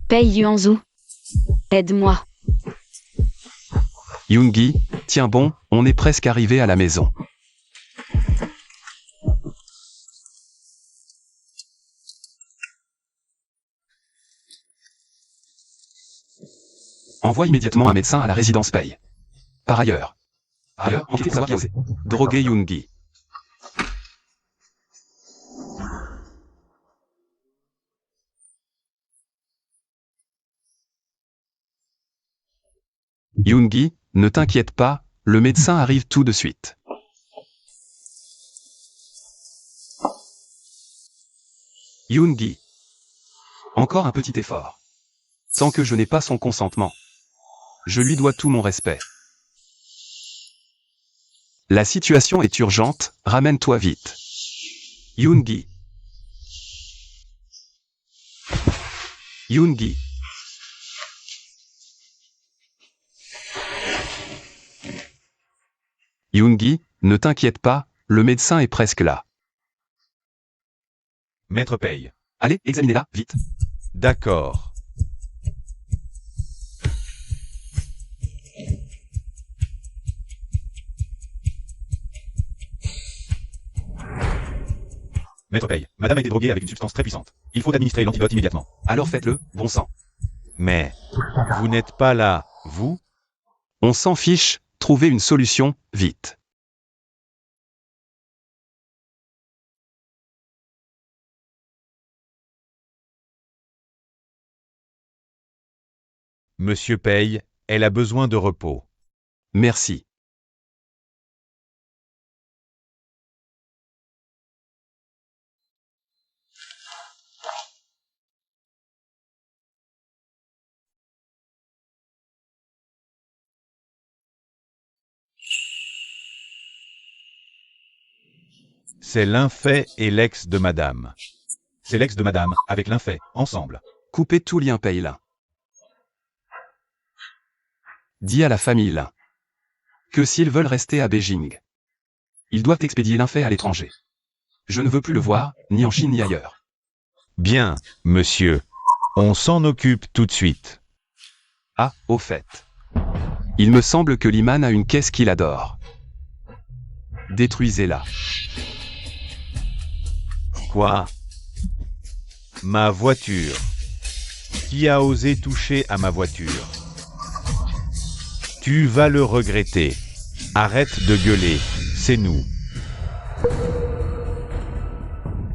Pei Yuanzhu. Aide-moi. Yoongi, tiens bon, on est presque arrivé à la maison. Envoie immédiatement un médecin à la résidence Pei. Par ailleurs, enquêtez pour savoir qui a osé droguer Yoongi. Yoongi, ne t'inquiète pas, le médecin arrive tout de suite. Yoongi. Encore un petit effort. Tant que je n'ai pas son consentement. Je lui dois tout mon respect. La situation est urgente, ramène-toi vite. Yoongi. Yoongi. Yoongi, ne t'inquiète pas, le médecin est presque là. Maître Pei. Allez, examinez-la, vite. D'accord. Maître Pei, madame a été droguée avec une substance très puissante. Il faut administrer l'antidote immédiatement. Alors faites-le, bon sang. Mais, vous n'êtes pas là, vous? On s'en fiche, trouvez une solution, vite. Monsieur Pei, elle a besoin de repos. Merci. C'est l'infait et l'ex de madame. C'est l'ex de madame, avec l'infait, ensemble. Coupez tout lien Pei Lin. Dis à la famille Lin que s'ils veulent rester à Beijing, ils doivent expédier l'infait à l'étranger. Je ne veux plus le voir, ni en Chine ni ailleurs. Bien, monsieur. On s'en occupe tout de suite. Ah, au fait. Il me semble que Liman a une caisse qu'il adore. Détruisez-la. Quoi? Ma voiture. Qui a osé toucher à ma voiture? Tu vas le regretter. Arrête de gueuler, c'est nous.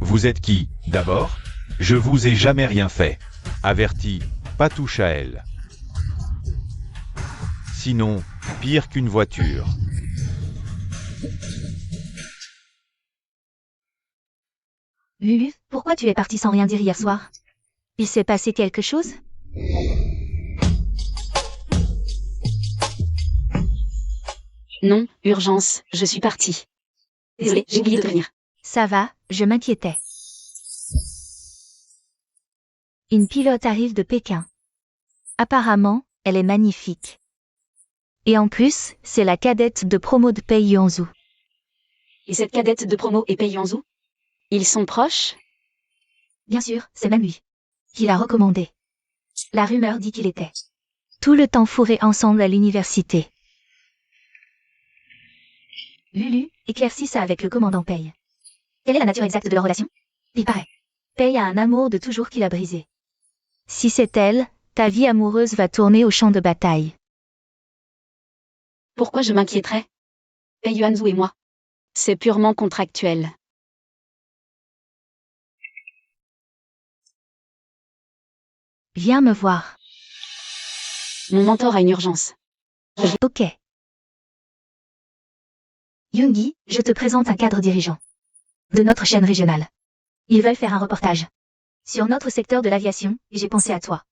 Vous êtes qui, d'abord? Je vous ai jamais rien fait. Averti, pas touche à elle. Sinon, pire qu'une voiture. Lulu, pourquoi tu es partie sans rien dire hier soir? Il s'est passé quelque chose? Non, urgence, je suis partie. Désolée, j'ai oublié de prévenir. Ça va, je m'inquiétais. Une pilote arrive de Pékin. Apparemment, elle est magnifique. Et en plus, c'est la cadette de promo de Pei Yuanzhu. Et cette cadette de promo est Pei Yuanzhu? Ils sont proches? Bien sûr, c'est même lui qui l'a recommandé. La rumeur dit qu'il était tout le temps fourrés ensemble à l'université. Lulu, éclaircis ça avec le commandant Pei. Quelle est la nature exacte de leur relation? Il paraît. Pei a un amour de toujours qu'il a brisé. Si c'est elle, ta vie amoureuse va tourner au champ de bataille. Pourquoi je m'inquiéterais? Pei Yuanzhu et moi. C'est purement contractuel. Viens me voir. Mon mentor a une urgence. Ok. Yoongi, je te présente un cadre dirigeant de notre chaîne régionale. Ils veulent faire un reportage sur notre secteur de l'aviation, et j'ai pensé à toi.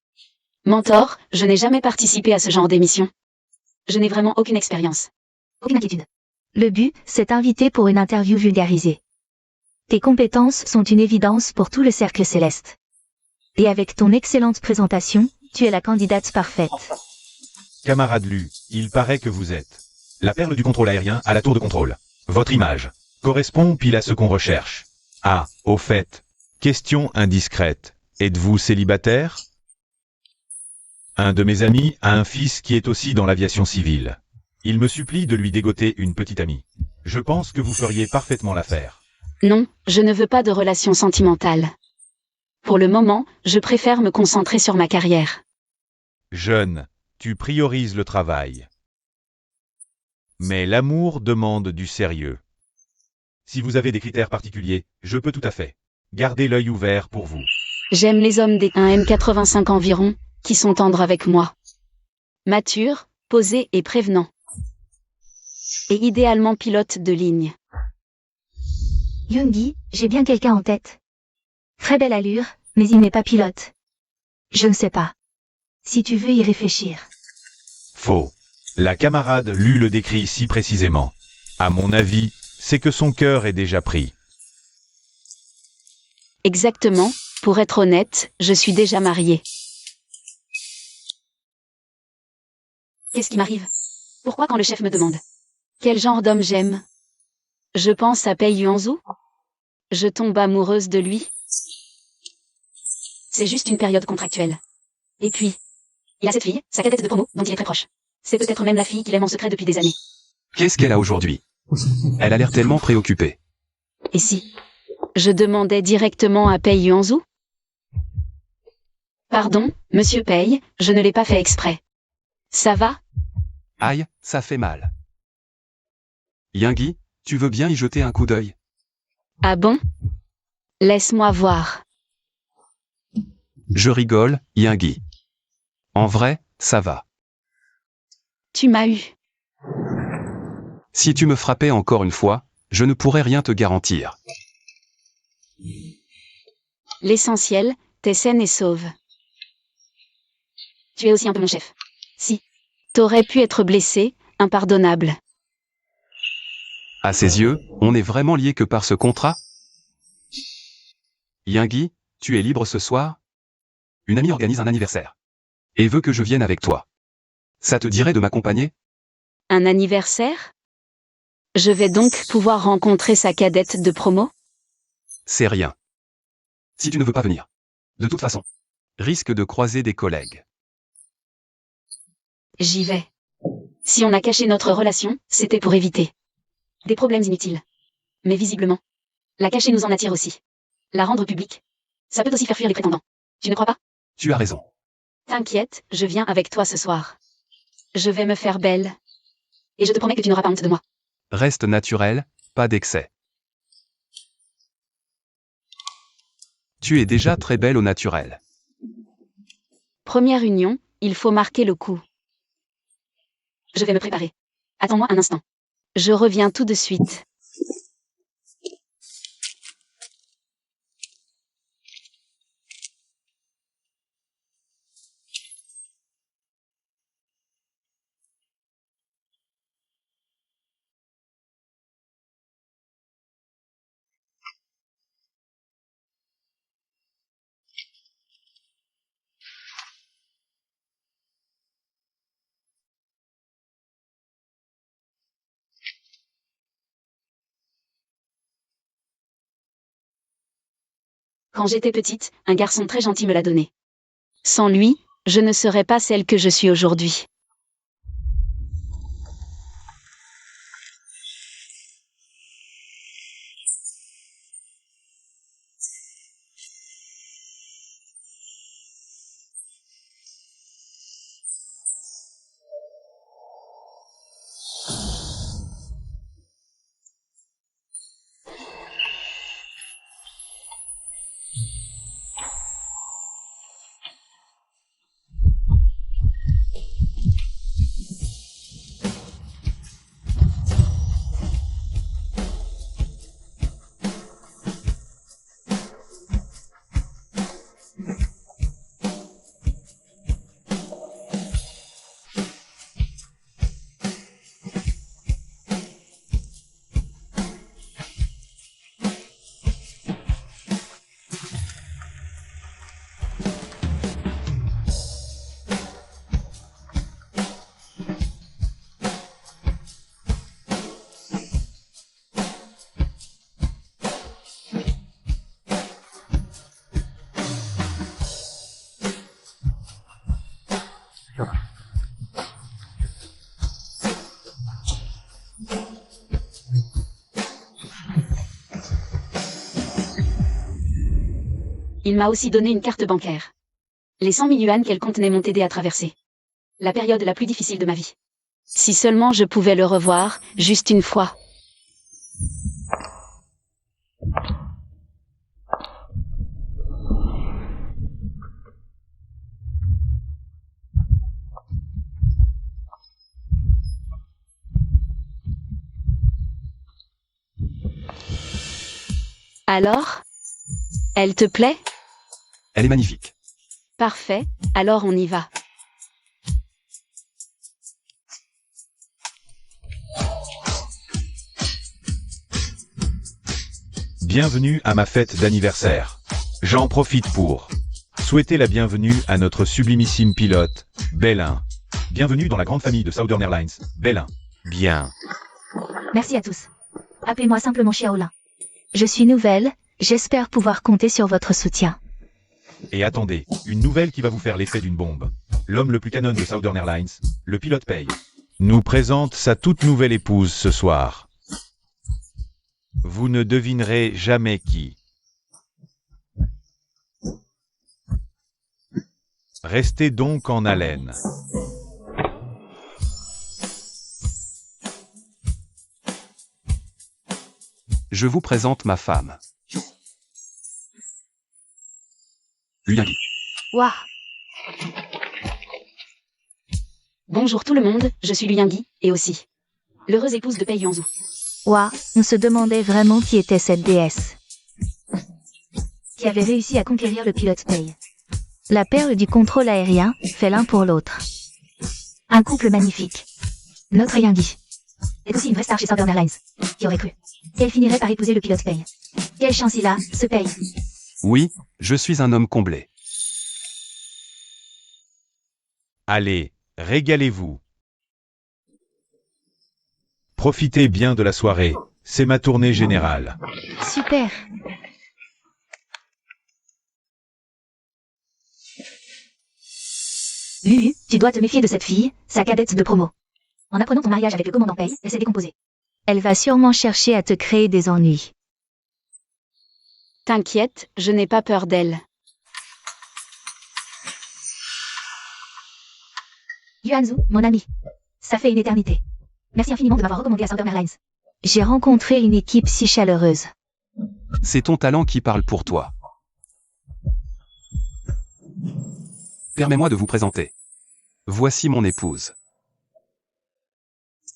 Mentor, je n'ai jamais participé à ce genre d'émission. Je n'ai vraiment aucune expérience. Aucune inquiétude. Le but, c'est t'inviter pour une interview vulgarisée. Tes compétences sont une évidence pour tout le cercle céleste. Et avec ton excellente présentation, tu es la candidate parfaite. Camarade Lu, il paraît que vous êtes la perle du contrôle aérien à la tour de contrôle. Votre image correspond pile à ce qu'on recherche. Ah, au fait, question indiscrète. Êtes-vous célibataire? Un de mes amis a un fils qui est aussi dans l'aviation civile. Il me supplie de lui dégoter une petite amie. Je pense que vous feriez parfaitement l'affaire. Non, je ne veux pas de relation sentimentale. Pour le moment, je préfère me concentrer sur ma carrière. Jeune, tu priorises le travail. Mais l'amour demande du sérieux. Si vous avez des critères particuliers, je peux tout à fait garder l'œil ouvert pour vous. J'aime les hommes des 1m85 environ, qui sont tendres avec moi. Matures, posés et prévenants. Et idéalement pilotes de ligne. Yoongi, j'ai bien quelqu'un en tête. Très belle allure, mais il n'est pas pilote. Je ne sais pas. Si tu veux y réfléchir. Faux. La camarade Lu le décrit si précisément. À mon avis, c'est que son cœur est déjà pris. Exactement, pour être honnête, je suis déjà mariée. Qu'est-ce qui m'arrive? Pourquoi quand le chef me demande quel genre d'homme j'aime? Je pense à Pei Yuanzhu. Je tombe amoureuse de lui. C'est juste une période contractuelle. Et puis, il a cette fille, sa cadette de promo, dont il est très proche. C'est peut-être même la fille qu'il aime en secret depuis des années. Qu'est-ce qu'elle a aujourd'hui? Elle a l'air tellement préoccupée. Et si je demandais directement à Pei Yuanzhu? Pardon, monsieur Pei, je ne l'ai pas fait exprès. Ça va? Aïe, ça fait mal. Yoongi, tu veux bien y jeter un coup d'œil? Ah bon? Laisse-moi voir. Je rigole, Yoongi. En vrai, ça va. Tu m'as eu. Si tu me frappais encore une fois, je ne pourrais rien te garantir. L'essentiel, t'es saine et sauve. Tu es aussi un peu mon chef. Si. T'aurais pu être blessé, impardonnable. À ses yeux, on n'est vraiment lié que par ce contrat? Yingui, tu es libre ce soir? Une amie organise un anniversaire. Et veut que je vienne avec toi. Ça te dirait de m'accompagner? Un anniversaire? Je vais donc pouvoir rencontrer sa cadette de promo? C'est rien. Si tu ne veux pas venir. De toute façon. Risque de croiser des collègues. J'y vais. Si on a caché notre relation, c'était pour éviter des problèmes inutiles. Mais visiblement, la cacher nous en attire aussi. La rendre publique, ça peut aussi faire fuir les prétendants. Tu ne crois pas? Tu as raison. T'inquiète, je viens avec toi ce soir. Je vais me faire belle. Et je te promets que tu n'auras pas honte de moi. Reste naturel, pas d'excès. Tu es déjà très belle au naturel. Première union, il faut marquer le coup. Je vais me préparer. Attends-moi un instant. Je reviens tout de suite. Quand j'étais petite, un garçon très gentil me l'a donné. Sans lui, je ne serais pas celle que je suis aujourd'hui. Il m'a aussi donné une carte bancaire. Les 100 000 yuans qu'elle contenait m'ont aidé à traverser la période la plus difficile de ma vie. Si seulement je pouvais le revoir, juste une fois. Alors? Elle te plaît? Elle est magnifique. Parfait, alors on y va. Bienvenue à ma fête d'anniversaire. J'en profite pour souhaiter la bienvenue à notre sublimissime pilote, Bellin. Bienvenue dans la grande famille de Southern Airlines, Bellin. Bien. Merci à tous. Appelez-moi simplement Xiaolin. Je suis nouvelle, j'espère pouvoir compter sur votre soutien. Et attendez, une nouvelle qui va vous faire l'effet d'une bombe. L'homme le plus canon de Southern Airlines, le pilote Pei, nous présente sa toute nouvelle épouse ce soir. Vous ne devinerez jamais qui. Restez donc en haleine. Je vous présente ma femme. Yingui. Waouh! Bonjour tout le monde, je suis Yingui, et aussi l'heureuse épouse de Pei Yuanzhu. Waouh! On se demandait vraiment qui était cette déesse. Qui avait réussi à conquérir le pilote Pei. La perle du contrôle aérien, fait l'un pour l'autre. Un couple magnifique. Notre Yingui. est aussi une vraie star chez Southern Airlines. Qui aurait cru? Elle finirait par épouser le pilote Pei. Quelle chance il a, ce Pei. Oui, je suis un homme comblé. Allez, régalez-vous. Profitez bien de la soirée, c'est ma tournée générale. Super. Lulu, tu dois te méfier de cette fille, sa cadette de promo. En apprenant ton mariage avec le commandant Pei, elle s'est décomposée. Elle va sûrement chercher à te créer des ennuis. T'inquiète, je n'ai pas peur d'elle. Yuanzu, mon ami. Ça fait une éternité. Merci infiniment de m'avoir recommandé à Southern Airlines. J'ai rencontré une équipe si chaleureuse. C'est ton talent qui parle pour toi. Permets-moi de vous présenter. Voici mon épouse.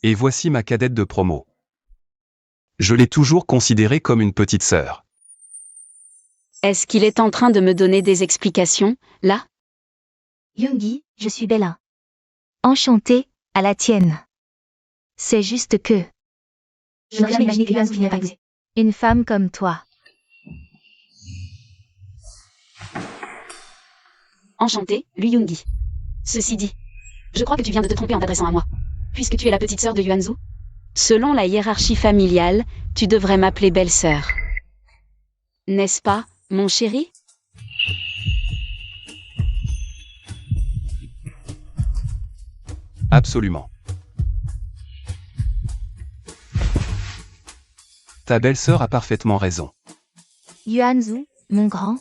Et voici ma cadette de promo. Je l'ai toujours considérée comme une petite sœur. Est-ce qu'il est en train de me donner des explications, là? Yoongi, je suis Bella. Enchantée, à la tienne. C'est juste que... Je n'aurais jamais imaginé que Yuanzu finirait par épouser une femme comme toi. Enchanté, lui Yoongi. Ceci dit, je crois que tu viens de te tromper en t'adressant à moi. Puisque tu es la petite sœur de Yuanzu. Selon la hiérarchie familiale, tu devrais m'appeler belle-sœur. N'est-ce pas, mon chéri? Absolument. Ta belle-sœur a parfaitement raison. Yuanzu, mon grand.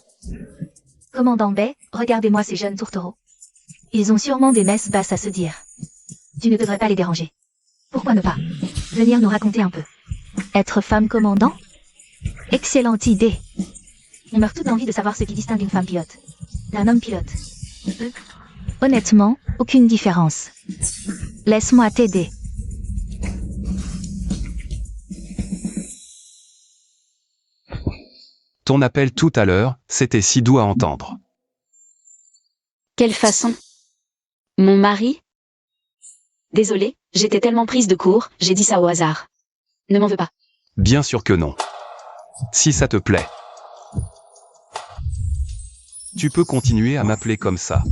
Commandant Bei, regardez-moi ces jeunes tourtereaux. Ils ont sûrement des messes basses à se dire. Tu ne devrais pas les déranger. Pourquoi ne pas venir nous raconter un peu? Être femme commandant? Excellente idée. On meurt toutes d'envie de savoir ce qui distingue une femme pilote d'un homme pilote. Honnêtement, aucune différence. Laisse-moi t'aider. Ton appel tout à l'heure, c'était si doux à entendre. Quelle façon? Mon mari? Désolée, j'étais tellement prise de court, j'ai dit ça au hasard. Ne m'en veux pas. Bien sûr que non. Si ça te plaît. Tu peux continuer à m'appeler comme ça.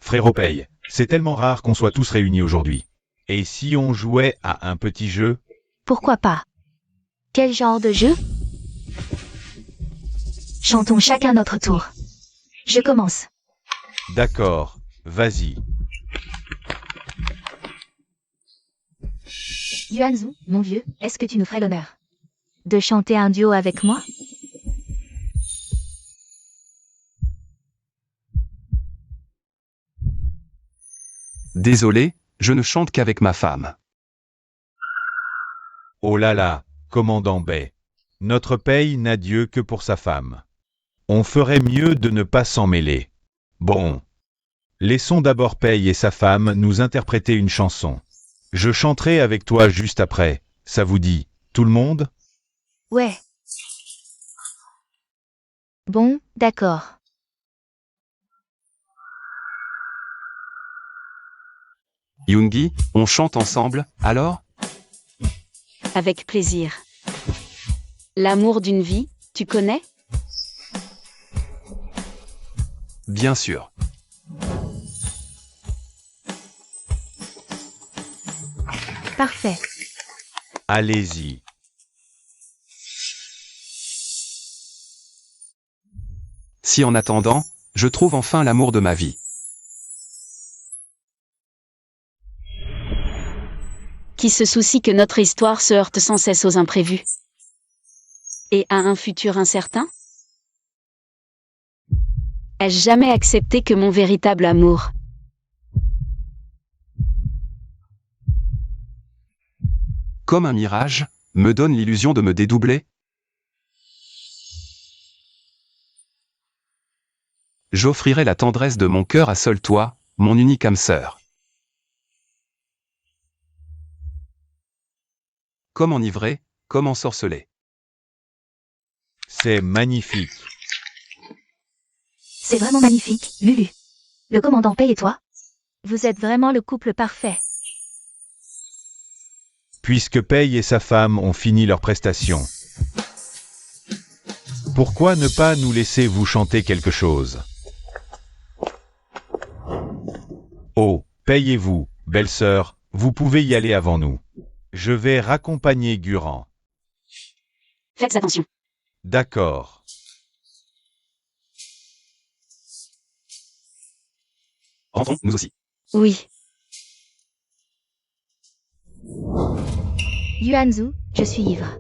Frérot Pei, c'est tellement rare qu'on soit tous réunis aujourd'hui. Et si on jouait à un petit jeu? Pourquoi pas? Quel genre de jeu? Chantons chacun notre tour. Je commence. D'accord, vas-y. Yuanzu, mon vieux, est-ce que tu nous ferais l'honneur de chanter un duo avec moi? Désolé, je ne chante qu'avec ma femme. Oh là là, commandant Bei. Notre Pei n'a Dieu que pour sa femme. On ferait mieux de ne pas s'en mêler. Bon. Laissons d'abord Pei et sa femme nous interpréter une chanson. Je chanterai avec toi juste après. Ça vous dit, tout le monde? Ouais. Bon, d'accord. Yoongi, on chante ensemble, alors? Avec plaisir. L'amour d'une vie, tu connais? Bien sûr. Parfait. Allez-y. Si en attendant, je trouve enfin l'amour de ma vie. Qui se soucie que notre histoire se heurte sans cesse aux imprévus. Et à un futur incertain? Ai-je jamais accepté que mon véritable amour, Comme un mirage, me donne l'illusion de me dédoubler? J'offrirai la tendresse de mon cœur à seul toi, mon unique âme sœur. Comme enivré, comme ensorcelé. C'est magnifique. C'est vraiment magnifique, Lulu. Le commandant Pei et toi? Vous êtes vraiment le couple parfait. Puisque Pei et sa femme ont fini leur prestation, pourquoi ne pas nous laisser vous chanter quelque chose? Oh, Pei et vous, belle-sœur, vous pouvez y aller avant nous. Je vais raccompagner Guran. Faites attention. D'accord. Rentrons, nous aussi. Oui. Yuanzu, je suis ivre.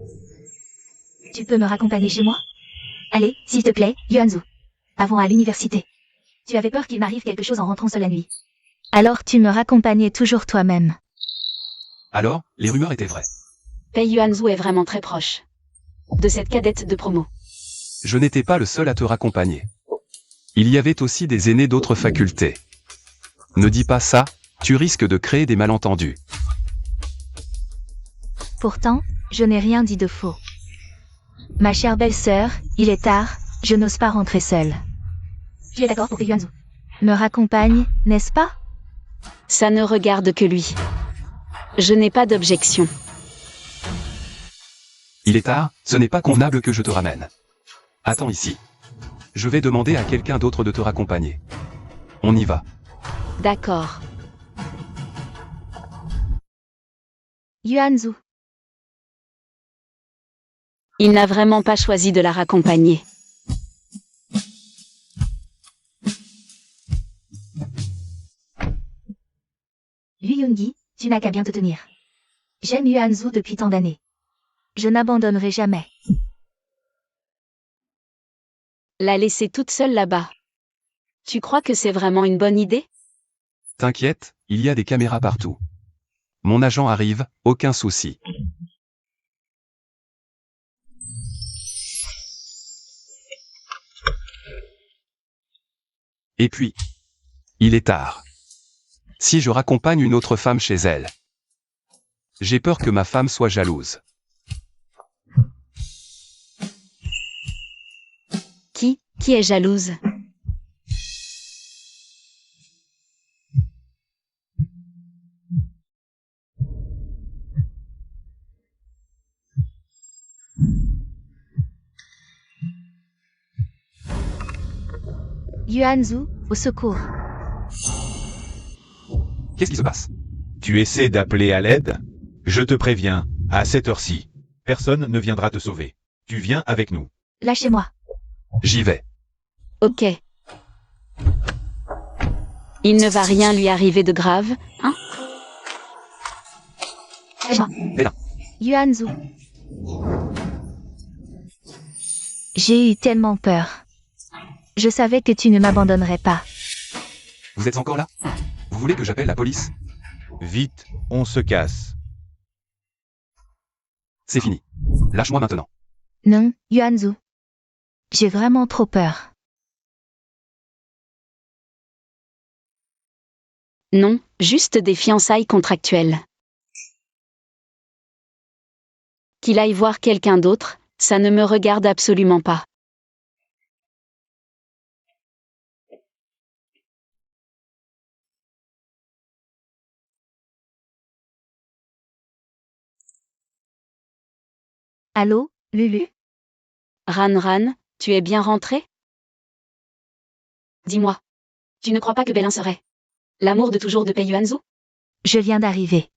Tu peux me raccompagner chez moi? Allez, s'il te plaît, Yuanzu. Avant à l'université. Tu avais peur qu'il m'arrive quelque chose en rentrant seule la nuit. Alors tu me raccompagnais toujours toi-même. Alors, les rumeurs étaient vraies. Pei Yuanzu est vraiment très proche de cette cadette de promo. Je n'étais pas le seul à te raccompagner. Il y avait aussi des aînés d'autres facultés. Ne dis pas ça, tu risques de créer des malentendus. Pourtant, je n'ai rien dit de faux. Ma chère belle-sœur, il est tard, je n'ose pas rentrer seule. Tu es d'accord pour que Yuanzu me raccompagne, n'est-ce pas? Ça ne regarde que lui. Je n'ai pas d'objection. Il est tard, ce n'est pas convenable que je te ramène. Attends ici. Je vais demander à quelqu'un d'autre de te raccompagner. On y va. D'accord. Yuanzu. Il n'a vraiment pas choisi de la raccompagner. Yungi, tu n'as qu'à bien te tenir. J'aime Yuanzu depuis tant d'années. Je n'abandonnerai jamais. La laisser toute seule là-bas. Tu crois que c'est vraiment une bonne idée? T'inquiète, il y a des caméras partout. Mon agent arrive, aucun souci. Et puis, il est tard. Si je raccompagne une autre femme chez elle, j'ai peur que ma femme soit jalouse. Qui est jalouse? Yuanzu, au secours. Qu'est-ce qui se passe? Tu essaies d'appeler à l'aide? Je te préviens, à cette heure-ci, personne ne viendra te sauver. Tu viens avec nous. Lâchez-moi. J'y vais. Ok. Il ne va rien lui arriver de grave, hein? Lâche-moi. Et là. Yuanzu. J'ai eu tellement peur. Je savais que tu ne m'abandonnerais pas. Vous êtes encore là? Vous voulez que j'appelle la police? Vite, on se casse. C'est fini. Lâche-moi maintenant. Non, Yuanzu. J'ai vraiment trop peur. Non, juste des fiançailles contractuelles. Qu'il aille voir quelqu'un d'autre, ça ne me regarde absolument pas. Allô, Lulu? Ran, tu es bien rentré? Dis-moi. Tu ne crois pas que Bélin serait l'amour de toujours de Pei Yuanzu? Je viens d'arriver.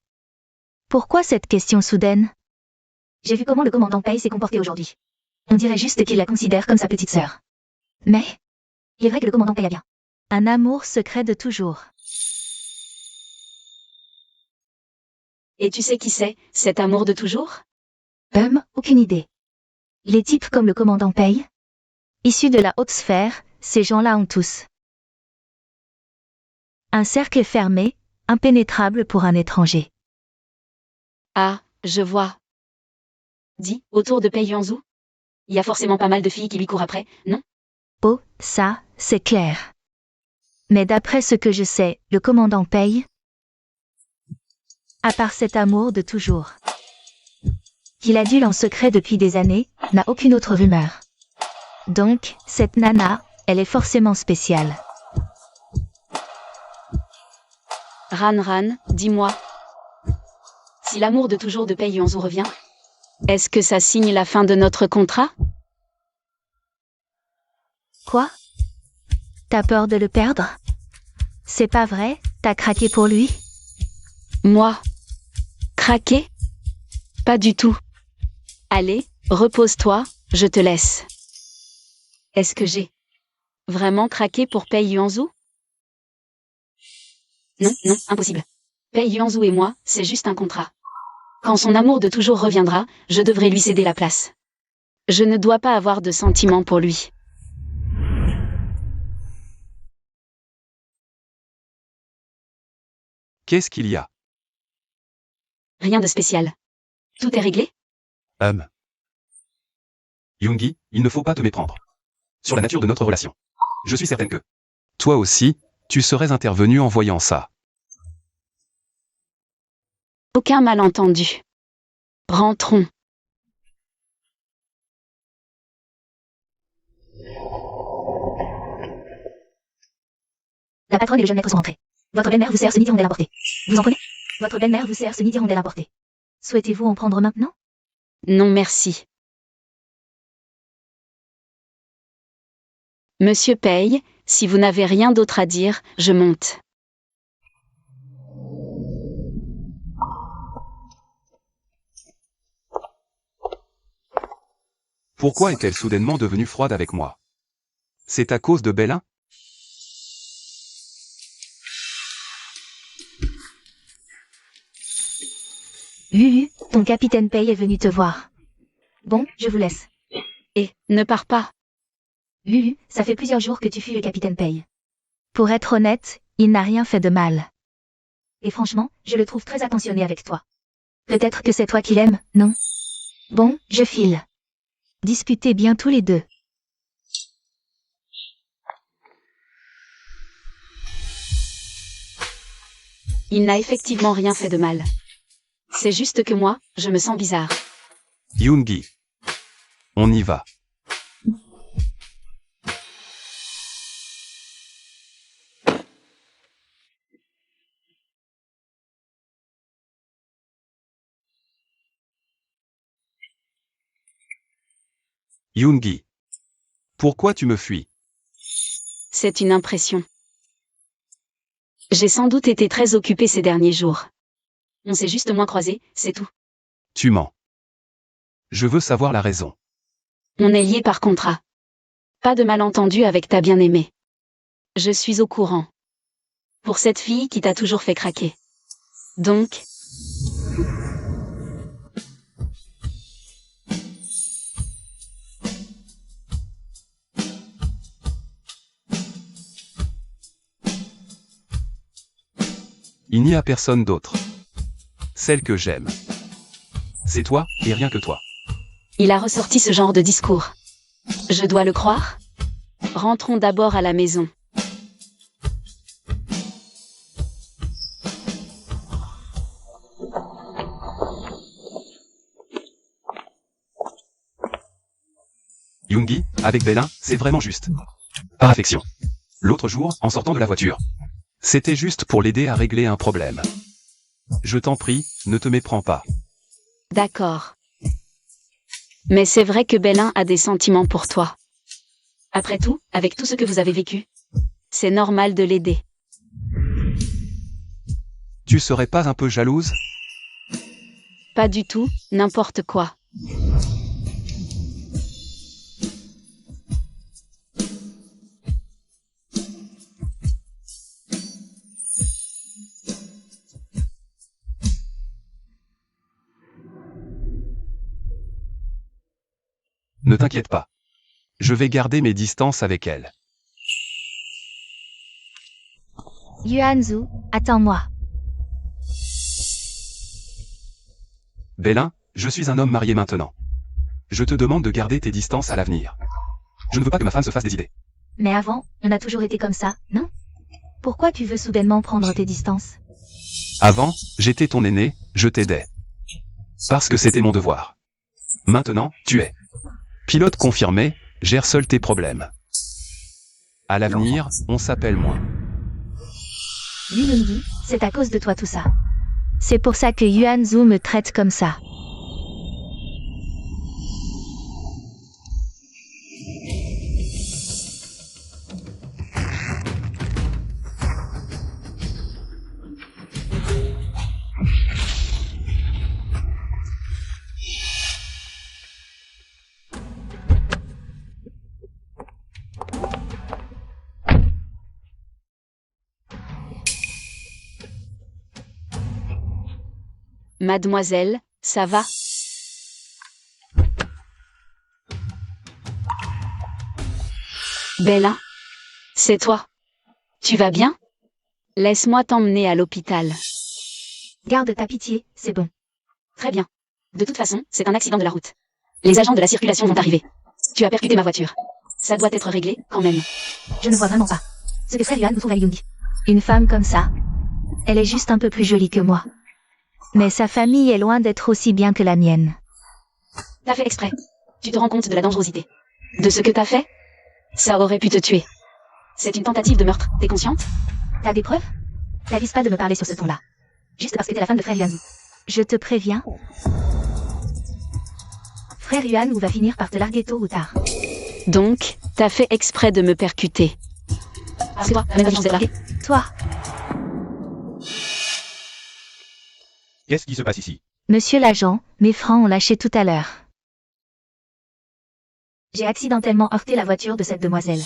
Pourquoi cette question soudaine? J'ai vu comment le commandant Pei s'est comporté aujourd'hui. On dirait juste qu'il la considère comme sa petite sœur. Mais, il est vrai que le commandant Pei a bien un amour secret de toujours. Et tu sais qui c'est, cet amour de toujours? Aucune idée. Les types comme le commandant Pei, issus de la haute sphère, ces gens-là ont tous un cercle fermé, impénétrable pour un étranger. Ah, je vois. Dis, autour de Pei Yuanzu? Il y a forcément pas mal de filles qui lui courent après, non? Oh, ça, c'est clair. Mais d'après ce que je sais, le commandant Pei, à part cet amour de toujours, qu'il adule en secret depuis des années, n'a aucune autre rumeur. Donc, cette nana, elle est forcément spéciale. Ran, dis-moi. Si l'amour de toujours de Pei Yuanzhu revient, est-ce que ça signe la fin de notre contrat? Quoi? T'as peur de le perdre? C'est pas vrai, t'as craqué pour lui? Moi? Craquer? Pas du tout. Allez, repose-toi, je te laisse. Est-ce que j'ai vraiment craqué pour Pei Yuanzhu? Non, impossible. Pei Yuanzhu et moi, c'est juste un contrat. Quand son amour de toujours reviendra, je devrais lui céder la place. Je ne dois pas avoir de sentiments pour lui. Qu'est-ce qu'il y a? Rien de spécial. Tout est réglé? Yoongi, il ne faut pas te méprendre. Sur la nature de notre relation. Je suis certaine que toi aussi, tu serais intervenu en voyant ça. Aucun malentendu. Rentrons. La patronne et le jeune maître sont rentrés. Votre belle-mère vous sert ce nid d'hirondelle importé. Vous en prenez? Votre belle-mère vous sert ce nid d'hirondelle importé. Souhaitez-vous en prendre maintenant? Non merci. Monsieur Pei, si vous n'avez rien d'autre à dire, je monte. Pourquoi est-elle soudainement devenue froide avec moi? C'est à cause de Bélin? Lulu, ton capitaine Pei est venu te voir. Bon, je vous laisse. Et, ne pars pas. Lulu, ça fait plusieurs jours que tu fuis le capitaine Pei. Pour être honnête, il n'a rien fait de mal. Et franchement, je le trouve très attentionné avec toi. Peut-être que c'est toi qui l'aimes, non? Bon, je file. Disputez bien tous les deux. Il n'a effectivement rien fait de mal. C'est juste que moi, je me sens bizarre. Yoongi. On y va. Yoongi. Pourquoi tu me fuis? C'est une impression. J'ai sans doute été très occupée ces derniers jours. On s'est juste moins croisés, c'est tout. Tu mens. Je veux savoir la raison. On est liés par contrat. Pas de malentendu avec ta bien-aimée. Je suis au courant. Pour cette fille qui t'a toujours fait craquer. Donc... Il n'y a personne d'autre. Celle que j'aime. C'est toi, et rien que toi. Il a ressorti ce genre de discours. Je dois le croire? Rentrons d'abord à la maison. Yoongi, avec Bélin, c'est vraiment juste. Par affection. L'autre jour, en sortant de la voiture. C'était juste pour l'aider à régler un problème. Je t'en prie, ne te méprends pas. D'accord. Mais c'est vrai que Bélin a des sentiments pour toi. Après tout, avec tout ce que vous avez vécu, c'est normal de l'aider. Tu serais pas un peu jalouse? Pas du tout, n'importe quoi. Ne t'inquiète pas. Je vais garder mes distances avec elle. Yuanzhu, attends-moi. Bélin, je suis un homme marié maintenant. Je te demande de garder tes distances à l'avenir. Je ne veux pas que ma femme se fasse des idées. Mais avant, on a toujours été comme ça, non? Pourquoi tu veux soudainement prendre tes distances? Avant, j'étais ton aîné, je t'aidais. Parce que c'était mon devoir. Maintenant, tu es pilote confirmé, gère seul tes problèmes. À l'avenir, on s'appelle moins. Yungi, c'est à cause de toi tout ça. C'est pour ça que Yuanzu me traite comme ça. Mademoiselle, ça va? Bella? C'est toi? Tu vas bien? Laisse-moi t'emmener à l'hôpital. Garde ta pitié, c'est bon. Très bien. De toute façon, c'est un accident de la route. Les agents de la circulation vont arriver. Tu as percuté ma voiture. Ça doit être réglé, quand même. Je ne vois vraiment pas ce que frère Yuan nous trouve à Yungi. Une femme comme ça. Elle est juste un peu plus jolie que moi. Mais sa famille est loin d'être aussi bien que la mienne. T'as fait exprès. Tu te rends compte de la dangerosité. De ce que t'as fait? Ça aurait pu te tuer. C'est une tentative de meurtre, t'es consciente? T'as des preuves? T'avises pas de me parler sur ce ton-là. Juste parce que t'es la femme de frère Yuan. Je te préviens. Frère Yuan va finir par te larguer tôt ou tard. Donc, t'as fait exprès de me percuter. Ah, c'est toi, la même chance d'être larguée. Toi, Qu'est-ce qui se passe ici? monsieur l'agent, mes francs ont lâché tout à l'heure. J'ai accidentellement heurté la voiture de cette demoiselle.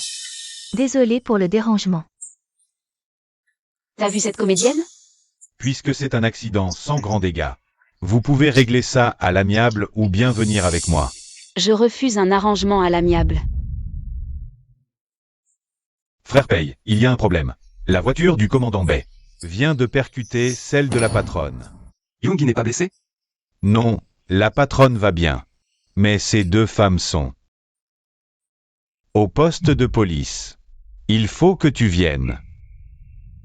Désolé pour le dérangement. T'as vu cette comédienne? Puisque c'est un accident sans grand dégâts, vous pouvez régler ça à l'amiable ou bien venir avec moi. Je refuse un arrangement à l'amiable. Frère Pei, il y a un problème. La voiture du commandant Bei vient de percuter celle de la patronne. Yungi n'est pas blessé? Non, la patronne va bien. Mais ces deux femmes sont au poste de police. Il faut que tu viennes.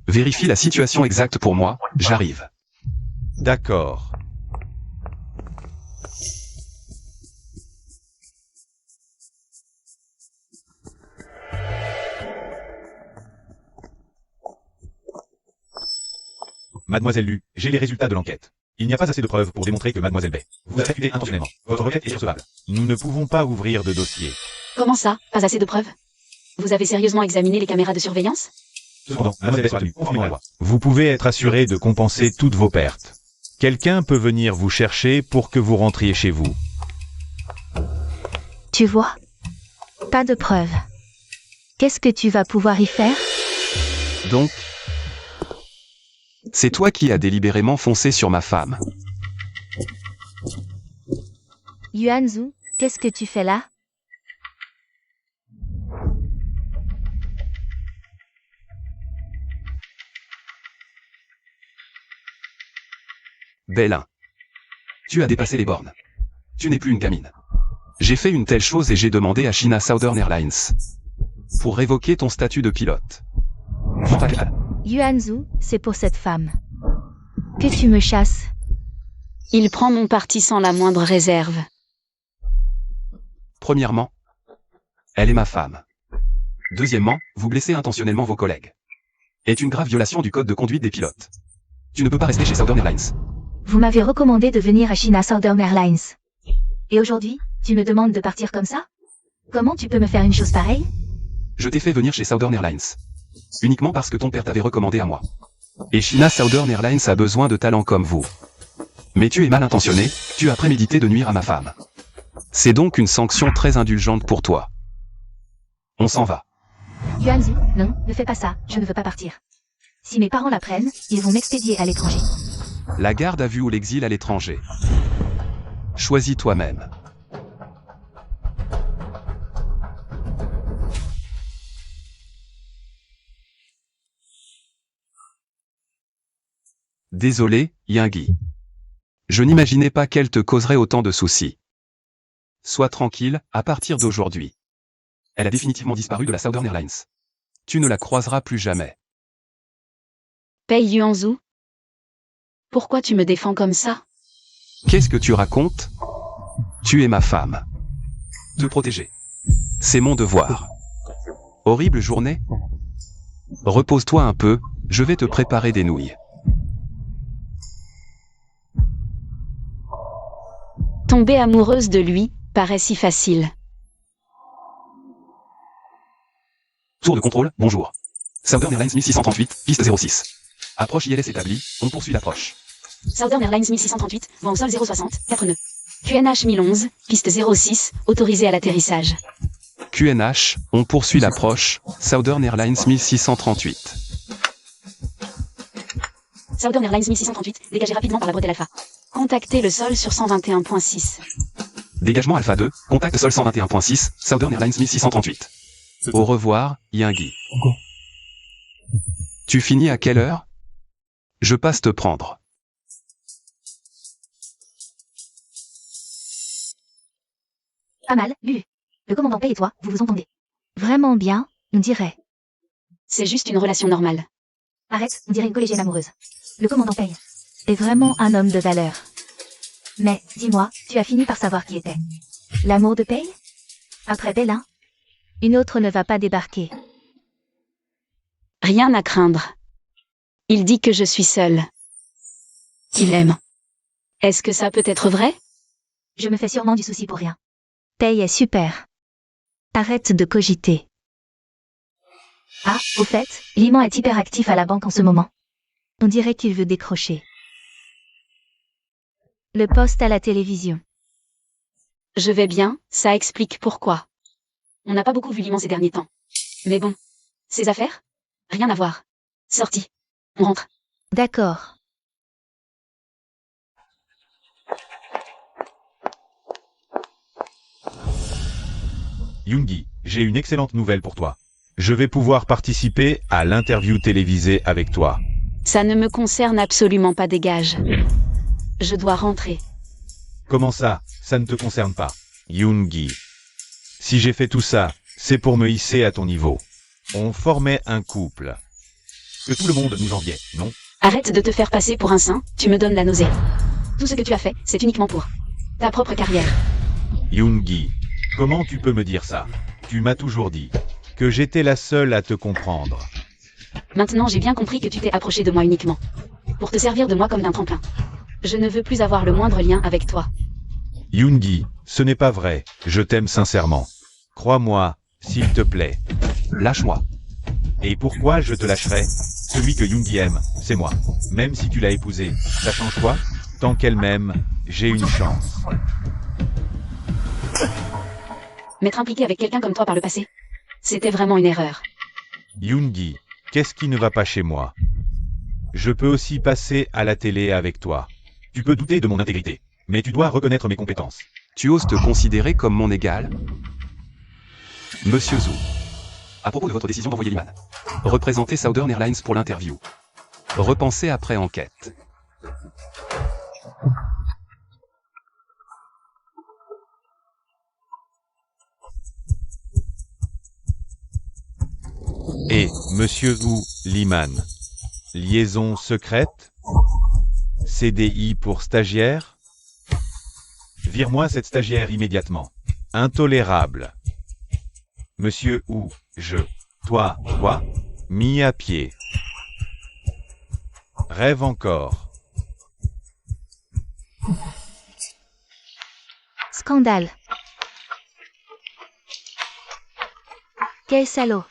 Vérifie la situation exacte pour moi, j'arrive. D'accord. Mademoiselle Lu, j'ai les résultats de l'enquête. Il n'y a pas assez de preuves pour démontrer que Mademoiselle Bei vous a percuté intentionnellement. Votre requête est irrecevable. Nous ne pouvons pas ouvrir de dossier. Comment ça? Pas assez de preuves? Vous avez sérieusement examiné les caméras de surveillance? Cependant, Mademoiselle Bei sera tenue conformément à la loi. Vous pouvez être assuré de compenser toutes vos pertes. Quelqu'un peut venir vous chercher pour que vous rentriez chez vous. Tu vois? Pas de preuves. Qu'est-ce que tu vas pouvoir y faire? Donc, c'est toi qui as délibérément foncé sur ma femme. Yuanzu, qu'est-ce que tu fais là? Bella. Tu as dépassé les bornes. Tu n'es plus une gamine. J'ai fait une telle chose et j'ai demandé à China Southern Airlines pour révoquer ton statut de pilote. Yuanzu, c'est pour cette femme que tu me chasses. Il prend mon parti sans la moindre réserve. Premièrement, elle est ma femme. Deuxièmement, vous blessez intentionnellement vos collègues. Est une grave violation du code de conduite des pilotes. Tu ne peux pas rester chez Southern Airlines. Vous m'avez recommandé de venir à China Southern Airlines. Et aujourd'hui, tu me demandes de partir comme ça? Comment tu peux me faire une chose pareille? Je t'ai fait venir chez Southern Airlines. Uniquement parce que ton père t'avait recommandé à moi. Et China Southern Airlines a besoin de talents comme vous. Mais tu es mal intentionné, tu as prémédité de nuire à ma femme. C'est donc une sanction très indulgente pour toi. On s'en va. Yuanzu, non, ne fais pas ça, je ne veux pas partir. Si mes parents l'apprennent, ils vont m'expédier à l'étranger. La garde à vue ou l'exil à l'étranger. Choisis toi-même. Désolé, Yungi. Je n'imaginais pas qu'elle te causerait autant de soucis. Sois tranquille, à partir d'aujourd'hui. Elle a définitivement disparu de la Southern Airlines. Tu ne la croiseras plus jamais. Pei Yuanzu? Pourquoi tu me défends comme ça? Qu'est-ce que tu racontes? Tu es ma femme. Te protéger. C'est mon devoir. Horrible journée? Repose-toi un peu, Je vais te préparer des nouilles. Tomber amoureuse de lui paraît si facile. Tour de contrôle, bonjour. Southern Airlines 1638, piste 06. Approche ILS établie, on poursuit l'approche. Southern Airlines 1638, vent au sol 060, 4 nœuds. QNH 1011, piste 06, autorisé à l'atterrissage. QNH, on poursuit l'approche, Southern Airlines 1638. Southern Airlines 1638, dégagez rapidement par la bretelle alpha. Contactez le sol sur 121.6. Dégagement Alpha 2, contact sol 121.6, Southern Airlines 1638. Au revoir, Yingui. Tu finis à quelle heure? Je passe te prendre. Pas mal, Lulu. Le commandant Pei et toi, vous vous entendez. Vraiment bien, on dirait. C'est juste une relation normale. Arrête, on dirait une collégienne amoureuse. Le commandant Pei est vraiment un homme de valeur. Mais, dis-moi, tu as fini par savoir qui était l'amour de Pei? Après Bella, une autre ne va pas débarquer. Rien à craindre. Il dit que je suis seule. Qu'il aime. Est-ce que ça peut être vrai? Je me fais sûrement du souci pour rien. Pei est super. Arrête de cogiter. Ah, au fait, Liman est hyperactif à la banque en ce moment. On dirait qu'il veut décrocher. Le poste à la télévision. Je vais bien, ça explique pourquoi. On n'a pas beaucoup vu Liman ces derniers temps. Mais bon. Ses affaires? Rien à voir. Sorti. On rentre. D'accord. Yoongi, j'ai une excellente nouvelle pour toi. Je vais pouvoir participer à l'interview télévisée avec toi. Ça ne me concerne absolument pas, dégage. Je dois rentrer. Comment ça ne te concerne pas, Yoongi? Si j'ai fait tout ça, c'est pour me hisser à ton niveau. On formait un couple. Que tout le monde nous enviait, non? Arrête de te faire passer pour un saint, tu me donnes la nausée. Tout ce que tu as fait, c'est uniquement pour ta propre carrière. Yoongi, comment tu peux me dire ça? Tu m'as toujours dit que j'étais la seule à te comprendre. Maintenant j'ai bien compris que tu t'es approché de moi uniquement pour te servir de moi comme d'un tremplin. Je ne veux plus avoir le moindre lien avec toi. Yoongi, ce n'est pas vrai, je t'aime sincèrement. Crois-moi, s'il te plaît. Lâche-moi. Et pourquoi je te lâcherais? Celui que Yoongi aime, c'est moi. Même si tu l'as épousée, ça change quoi? Tant qu'elle m'aime, j'ai une chance. M'être impliqué avec quelqu'un comme toi par le passé, c'était vraiment une erreur. Yoongi, qu'est-ce qui ne va pas chez moi? Je peux aussi passer à la télé avec toi. Tu peux douter de mon intégrité, mais tu dois reconnaître mes compétences. Tu oses te considérer comme mon égal? Monsieur Zhu. À propos de votre décision d'envoyer Liman. Représentez Southern Airlines pour l'interview. Repensez après enquête. Et, Monsieur Zhu, Liman. Liaison secrète? CDI pour stagiaire? Vire-moi cette stagiaire immédiatement. Intolérable. Monsieur Hu, toi, mis à pied. Rêve encore. Scandale. Quel salaud.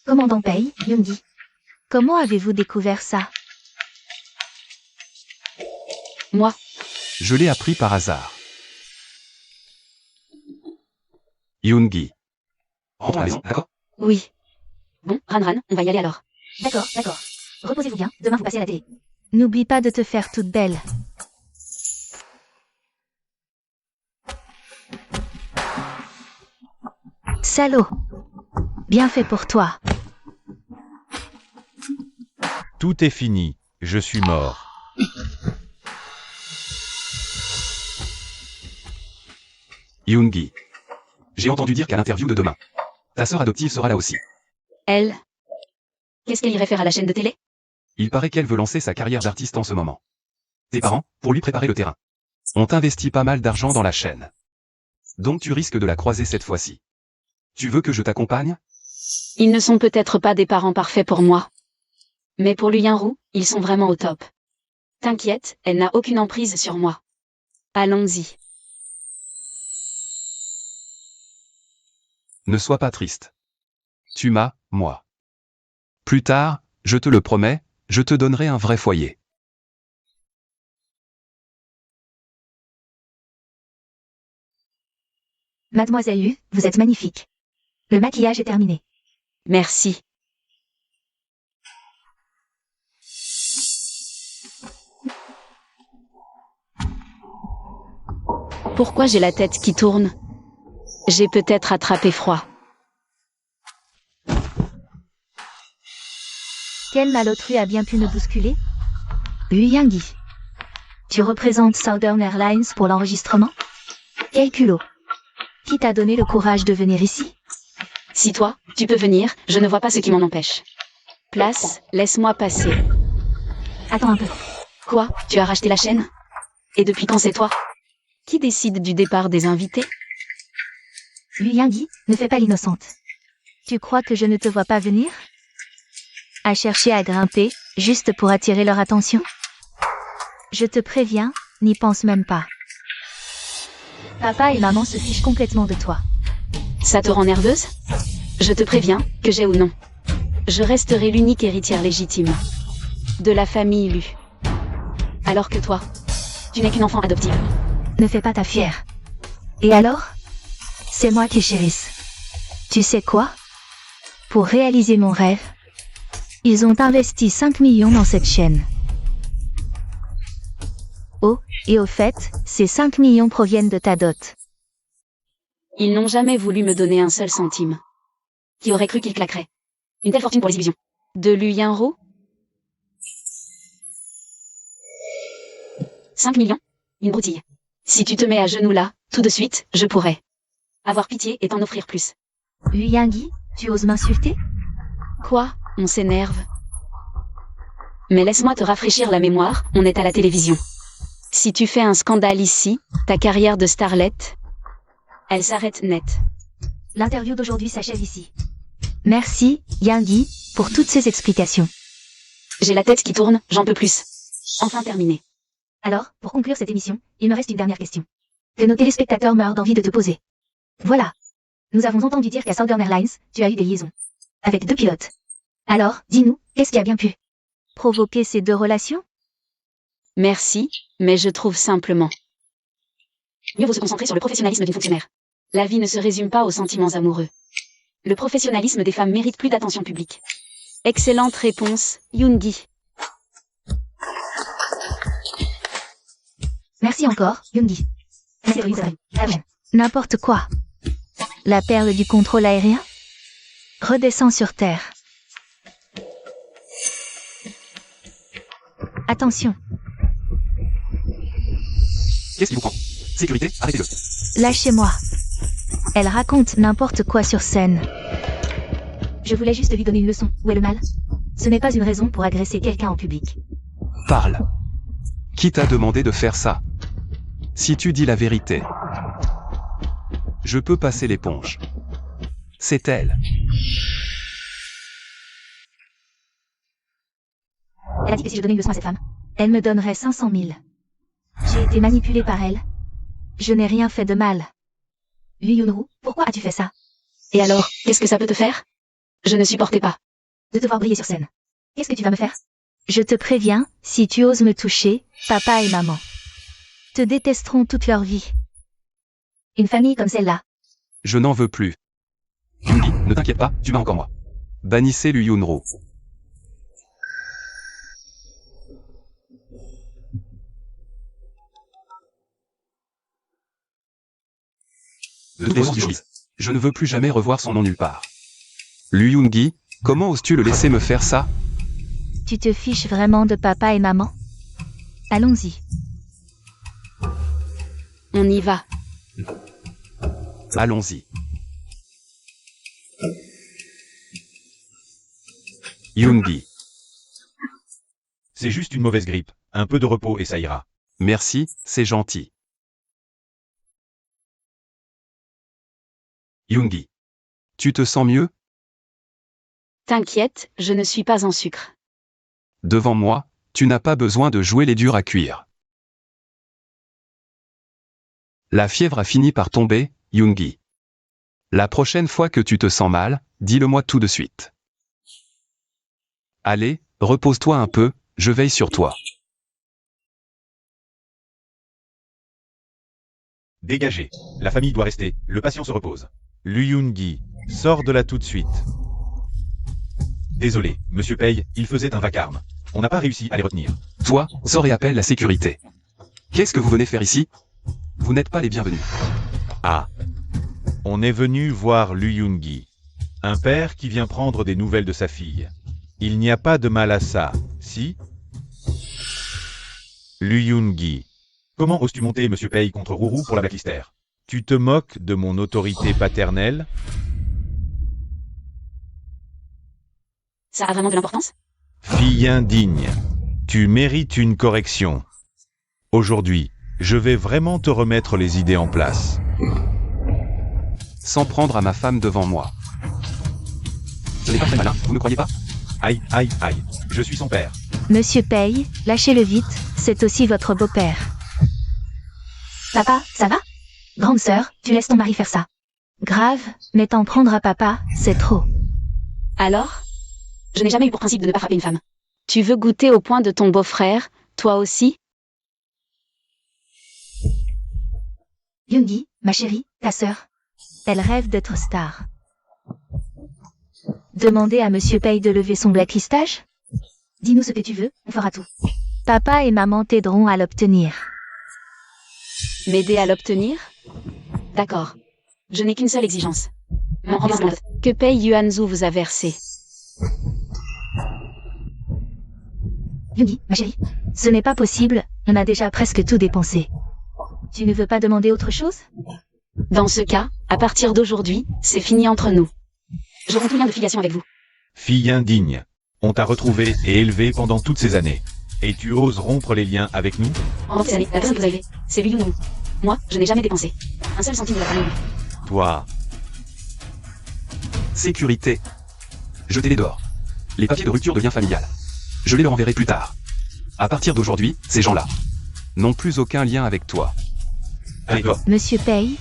Commandant Pei, Yoongi. Comment avez-vous découvert ça? Moi, Je l'ai appris par hasard. Yoongi. Rentrons à la maison, d'accord? oui. Bon, Ran, on va y aller alors. D'accord. Reposez-vous bien, demain vous passez à la télé. N'oublie pas de te faire toute belle. Salaud. Bien fait pour toi. Tout est fini, je suis mort. Yoongi. J'ai entendu dire qu'à l'interview de demain, ta sœur adoptive sera là aussi. Elle. Qu'est-ce qu'elle irait faire à la chaîne de télé? Il paraît qu'elle veut lancer sa carrière d'artiste en ce moment. Tes parents, pour lui préparer le terrain, ont investi pas mal d'argent dans la chaîne. Donc tu risques de la croiser cette fois-ci. Tu veux que je t'accompagne? Ils ne sont peut-être pas des parents parfaits pour moi. Mais pour Lu Yinru, ils sont vraiment au top. T'inquiète, elle n'a aucune emprise sur moi. Allons-y. Ne sois pas triste. Tu m'as, moi. Plus tard, je te le promets, je te donnerai un vrai foyer. Mademoiselle Yu, vous êtes magnifique. Le maquillage est terminé. Merci. Pourquoi j'ai la tête qui tourne? J'ai peut-être attrapé froid. Quel malotru a bien pu me bousculer? Yu Yangui. Tu représentes Southern Airlines pour l'enregistrement? Quel culot! Qui t'a donné le courage de venir ici? Si toi, tu peux venir, je ne vois pas ce qui m'en empêche. Place, laisse-moi passer. Attends un peu. Quoi, tu as racheté la chaîne? Et depuis quand c'est toi? Qui décide du départ des invités? Yu Yangui, ne fais pas l'innocente. Tu crois que je ne te vois pas venir? À chercher à grimper, juste pour attirer leur attention? Je te préviens, n'y pense même pas. Papa et maman se fichent complètement de toi. Ça te rend nerveuse? Je te préviens, que j'ai ou non. Je resterai l'unique héritière légitime. De la famille Lu. Alors que toi, tu n'es qu'une enfant adoptive. Ne fais pas ta fière. Et alors? C'est moi qui chérisse. Tu sais quoi? Pour réaliser mon rêve, ils ont investi 5 millions dans cette chaîne. Oh, et au fait, ces 5 millions proviennent de ta dot. Ils n'ont jamais voulu me donner un seul centime. Qui aurait cru qu'ils claqueraient? Une telle fortune pour l'exhibition. De Lu Yinru? 5 millions? Une broutille. Si tu te mets à genoux là, tout de suite, je pourrais avoir pitié et t'en offrir plus. Yu Yangui, tu oses m'insulter? Quoi? On s'énerve. Mais laisse-moi te rafraîchir la mémoire, on est à la télévision. Si tu fais un scandale ici, ta carrière de starlet, elle s'arrête net. L'interview d'aujourd'hui s'achève ici. Merci, Yangui, pour toutes ces explications. J'ai la tête qui tourne, j'en peux plus. Enfin terminé. Alors, pour conclure cette émission, il me reste une dernière question. Que nos téléspectateurs meurent d'envie de te poser. Voilà. Nous avons entendu dire qu'à Southern Airlines, tu as eu des liaisons. Avec 2 pilotes. Alors, dis-nous, qu'est-ce qui a bien pu provoquer ces 2 relations? Merci, mais je trouve simplement. Mieux vaut se concentrer sur le professionnalisme d'une fonctionnaire. La vie ne se résume pas aux sentiments amoureux. Le professionnalisme des femmes mérite plus d'attention publique. Excellente réponse, Yoongi. Merci encore, Yoongi. N'importe quoi. La perle du contrôle aérien? Redescends sur Terre. Attention. Qu'est-ce qui vous prend? Sécurité, arrêtez-le. Lâchez-moi. Elle raconte n'importe quoi sur scène. Je voulais juste lui donner une leçon. Où est le mal? Ce n'est pas une raison pour agresser quelqu'un en public. Parle. Qui t'a demandé de faire ça? Si tu dis la vérité, je peux passer l'éponge. C'est elle. Elle a dit que si je donnais une leçon à cette femme, elle me donnerait 500 000. J'ai été manipulée par elle. Je n'ai rien fait de mal. Yu Yunru, pourquoi as-tu fait ça? Et alors, qu'est-ce que ça peut te faire? Je ne supportais pas. De te voir briller sur scène. Qu'est-ce que tu vas me faire? Je te préviens, si tu oses me toucher, papa et maman te détesteront toute leur vie. Une famille comme celle-là. Je n'en veux plus. Yoongi, ne t'inquiète pas, tu m'as encore moi. Bannissez Lu Yunru. De toutes les façons, je ne veux plus jamais revoir son nom nulle part. Lu Yoongi, comment oses-tu le laisser me faire ça? Tu te fiches vraiment de papa et maman? Allons-y. On y va. Allons-y. Yoongi. C'est juste une mauvaise grippe. Un peu de repos et ça ira. Merci, c'est gentil. Yoongi. Tu te sens mieux? T'inquiète, je ne suis pas en sucre. Devant moi, tu n'as pas besoin de jouer les durs à cuire. La fièvre a fini par tomber, Yoongi. La prochaine fois que tu te sens mal, dis-le-moi tout de suite. Allez, repose-toi un peu, je veille sur toi. Dégagez. La famille doit rester. Le patient se repose. Lu Yoon-gi, sors de là tout de suite. Désolé, monsieur Pei, il faisait un vacarme. On n'a pas réussi à les retenir. Toi, sors et appelle la sécurité. Qu'est-ce que vous venez faire ici? Vous n'êtes pas les bienvenus. Ah. On est venu voir Lu Yoon-gi. Un père qui vient prendre des nouvelles de sa fille. Il n'y a pas de mal à ça, si? Lu Yoon-gi. Comment oses-tu monter monsieur Pei contre Rourou pour la blacklister? Tu te moques de mon autorité paternelle? Ça a vraiment de l'importance? Fille indigne. Tu mérites une correction. Aujourd'hui, je vais vraiment te remettre les idées en place. Sans prendre à ma femme devant moi. Ce n'est pas très malin, vous ne croyez pas? Aïe, aïe, aïe. Je suis son père. Monsieur Pei, lâchez-le vite, c'est aussi votre beau-père. Papa, ça va? Grande sœur, tu laisses ton mari faire ça. Grave, mais t'en prendre à papa, c'est trop. Alors? Je n'ai jamais eu pour principe de ne pas frapper une femme. Tu veux goûter au point de ton beau-frère, toi aussi? Yoongi, ma chérie, ta sœur. Elle rêve d'être star. Demandez à Monsieur Pei de lever son blacklistage? Dis-nous ce que tu veux, on fera tout. Papa et maman t'aideront à l'obtenir. M'aider à l'obtenir? D'accord. Je n'ai qu'une seule exigence. Mon enveloppe que Pei Yuanzhu vous a versé. Yoongi, ma chérie, ce n'est pas possible, on a déjà presque tout dépensé. Tu ne veux pas demander autre chose? Dans ce cas, à partir d'aujourd'hui, c'est fini entre nous. Je romps tout lien de filiation avec vous. Fille indigne. On t'a retrouvé et élevé pendant toutes ces années. Et tu oses rompre les liens avec nous? Pendant ces années, la personne que vous avez, c'est Liu Yunwu. Moi, je n'ai jamais dépensé un seul centime de la famille. Toi. Sécurité. Jetez-les dehors. Les papiers de rupture de lien familial. Je les leur enverrai plus tard. À partir d'aujourd'hui, ces gens-là n'ont plus aucun lien avec toi. Allez, toi. Monsieur Pei?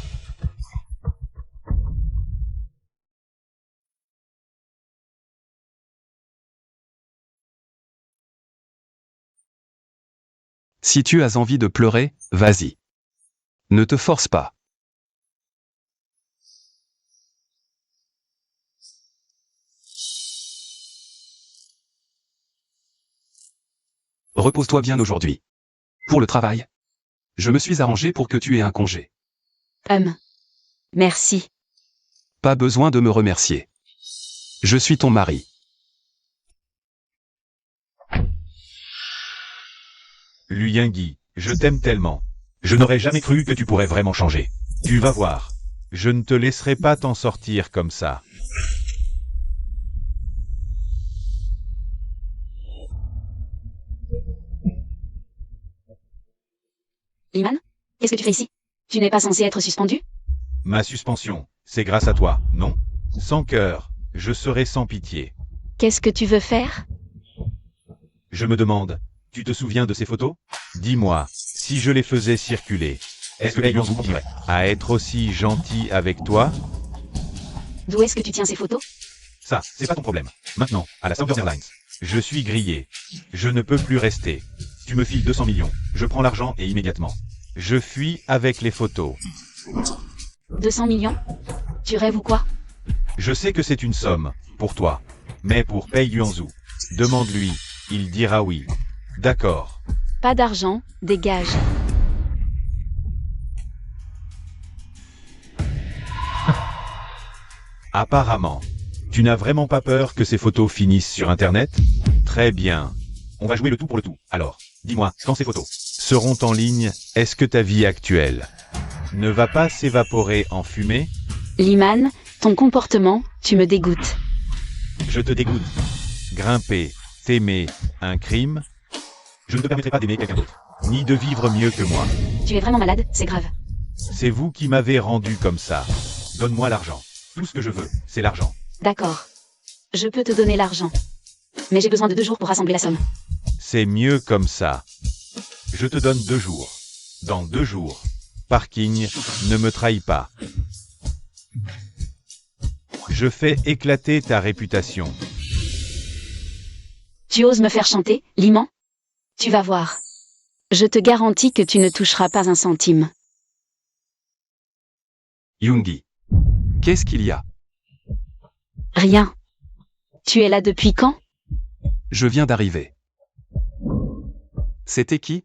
Si tu as envie de pleurer, vas-y. Ne te force pas. Repose-toi bien aujourd'hui. Pour le travail, je me suis arrangé pour que tu aies un congé. Merci. Pas besoin de me remercier. Je suis ton mari. Lu Yingui, je t'aime tellement. Je n'aurais jamais cru que tu pourrais vraiment changer. Tu vas voir. Je ne te laisserai pas t'en sortir comme ça. Liman? Qu'est-ce que tu fais ici? Tu n'es pas censé être suspendu? Ma suspension, c'est grâce à toi, non? Sans cœur, je serai sans pitié. Qu'est-ce que tu veux faire? Je me demande, tu te souviens de ces photos? Dis-moi, si je les faisais circuler, est-ce que les gens continueraient à être aussi gentils avec toi? D'où est-ce que tu tiens ces photos? Ça, c'est pas ton problème. Maintenant, à la Southern Airlines. Je suis grillé. Je ne peux plus rester. Tu me files 200 millions. Je prends l'argent et immédiatement. Je fuis avec les photos. 200 millions? Tu rêves ou quoi? Je sais que c'est une somme, pour toi. Mais pour Pei Yuanzhu, demande-lui, il dira oui. D'accord. Pas d'argent, dégage. Apparemment. Tu n'as vraiment pas peur que ces photos finissent sur Internet? Très bien. On va jouer le tout pour le tout. Alors, dis-moi, quand ces photos seront en ligne, est-ce que ta vie actuelle ne va pas s'évaporer en fumée? Liman, ton comportement, tu me dégoûtes. Je te dégoûte. Grimper, t'aimer, un crime? Je ne te permettrai pas d'aimer quelqu'un d'autre, ni de vivre mieux que moi. Tu es vraiment malade, c'est grave. C'est vous qui m'avez rendu comme ça. Donne-moi l'argent. Tout ce que je veux, c'est l'argent. D'accord. Je peux te donner l'argent. Mais j'ai besoin de 2 jours pour rassembler la somme. C'est mieux comme ça. Je te donne 2 jours. Dans 2 jours. Parking, ne me trahis pas. Je fais éclater ta réputation. Tu oses me faire chanter, Liman? Tu vas voir. Je te garantis que tu ne toucheras pas un centime. Yoongi. Qu'est-ce qu'il y a? Rien. Tu es là depuis quand? Je viens d'arriver. C'était qui?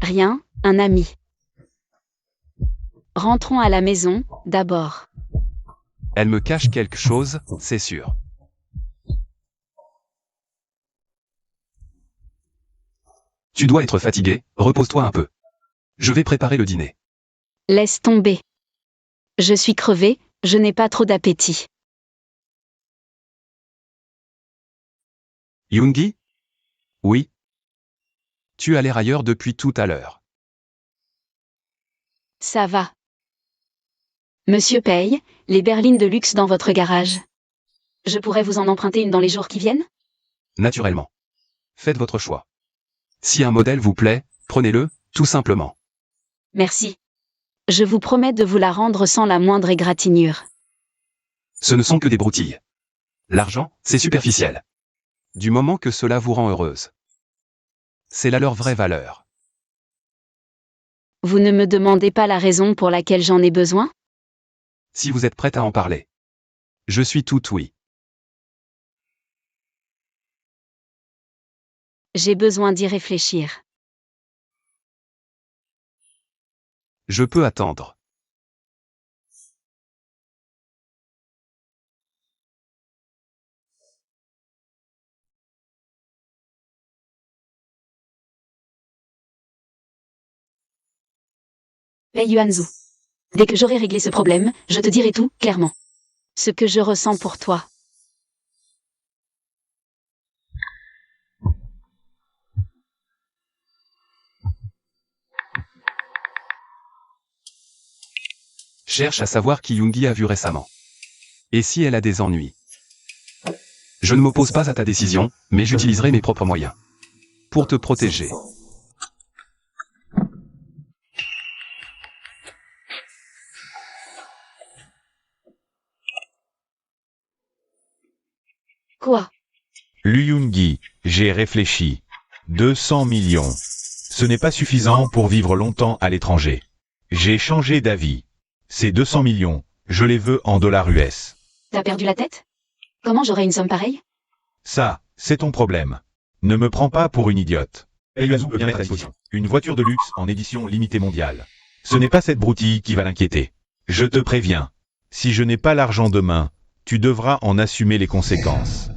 Rien, un ami. Rentrons à la maison, d'abord. Elle me cache quelque chose, c'est sûr. Tu dois être fatigué, repose-toi un peu. Je vais préparer le dîner. Laisse tomber. Je suis crevée, je n'ai pas trop d'appétit. Yoongi? Oui. Tu as l'air ailleurs depuis tout à l'heure. Ça va. Monsieur paye, les berlines de luxe dans votre garage. Je pourrais vous en emprunter une dans les jours qui viennent? Naturellement. Faites votre choix. Si un modèle vous plaît, prenez-le, tout simplement. Merci. Je vous promets de vous la rendre sans la moindre égratignure. Ce ne sont que des broutilles. L'argent, c'est superficiel. Du moment que cela vous rend heureuse. C'est là leur vraie valeur. Vous ne me demandez pas la raison pour laquelle j'en ai besoin? Si vous êtes prête à en parler. Je suis tout oui. J'ai besoin d'y réfléchir. Je peux attendre. Pei Yuanzhu. Dès que j'aurai réglé ce problème, je te dirai tout, clairement. Ce que je ressens pour toi. Cherche à savoir qui Yoongi a vu récemment. Et si elle a des ennuis. Je ne m'oppose pas à ta décision, mais j'utiliserai mes propres moyens. Pour te protéger. Quoi? Yoongi, j'ai réfléchi. 200 millions. Ce n'est pas suffisant pour vivre longtemps à l'étranger. J'ai changé d'avis. Ces 200 millions, je les veux en dollars US. T'as perdu la tête? Comment j'aurais une somme pareille? Ça, c'est ton problème. Ne me prends pas pour une idiote. Pei Yuanzhu peut bien mettre à disposition une voiture de luxe en édition limitée mondiale. Ce n'est pas cette broutille qui va l'inquiéter. Je te préviens. Si je n'ai pas l'argent demain, tu devras en assumer les conséquences.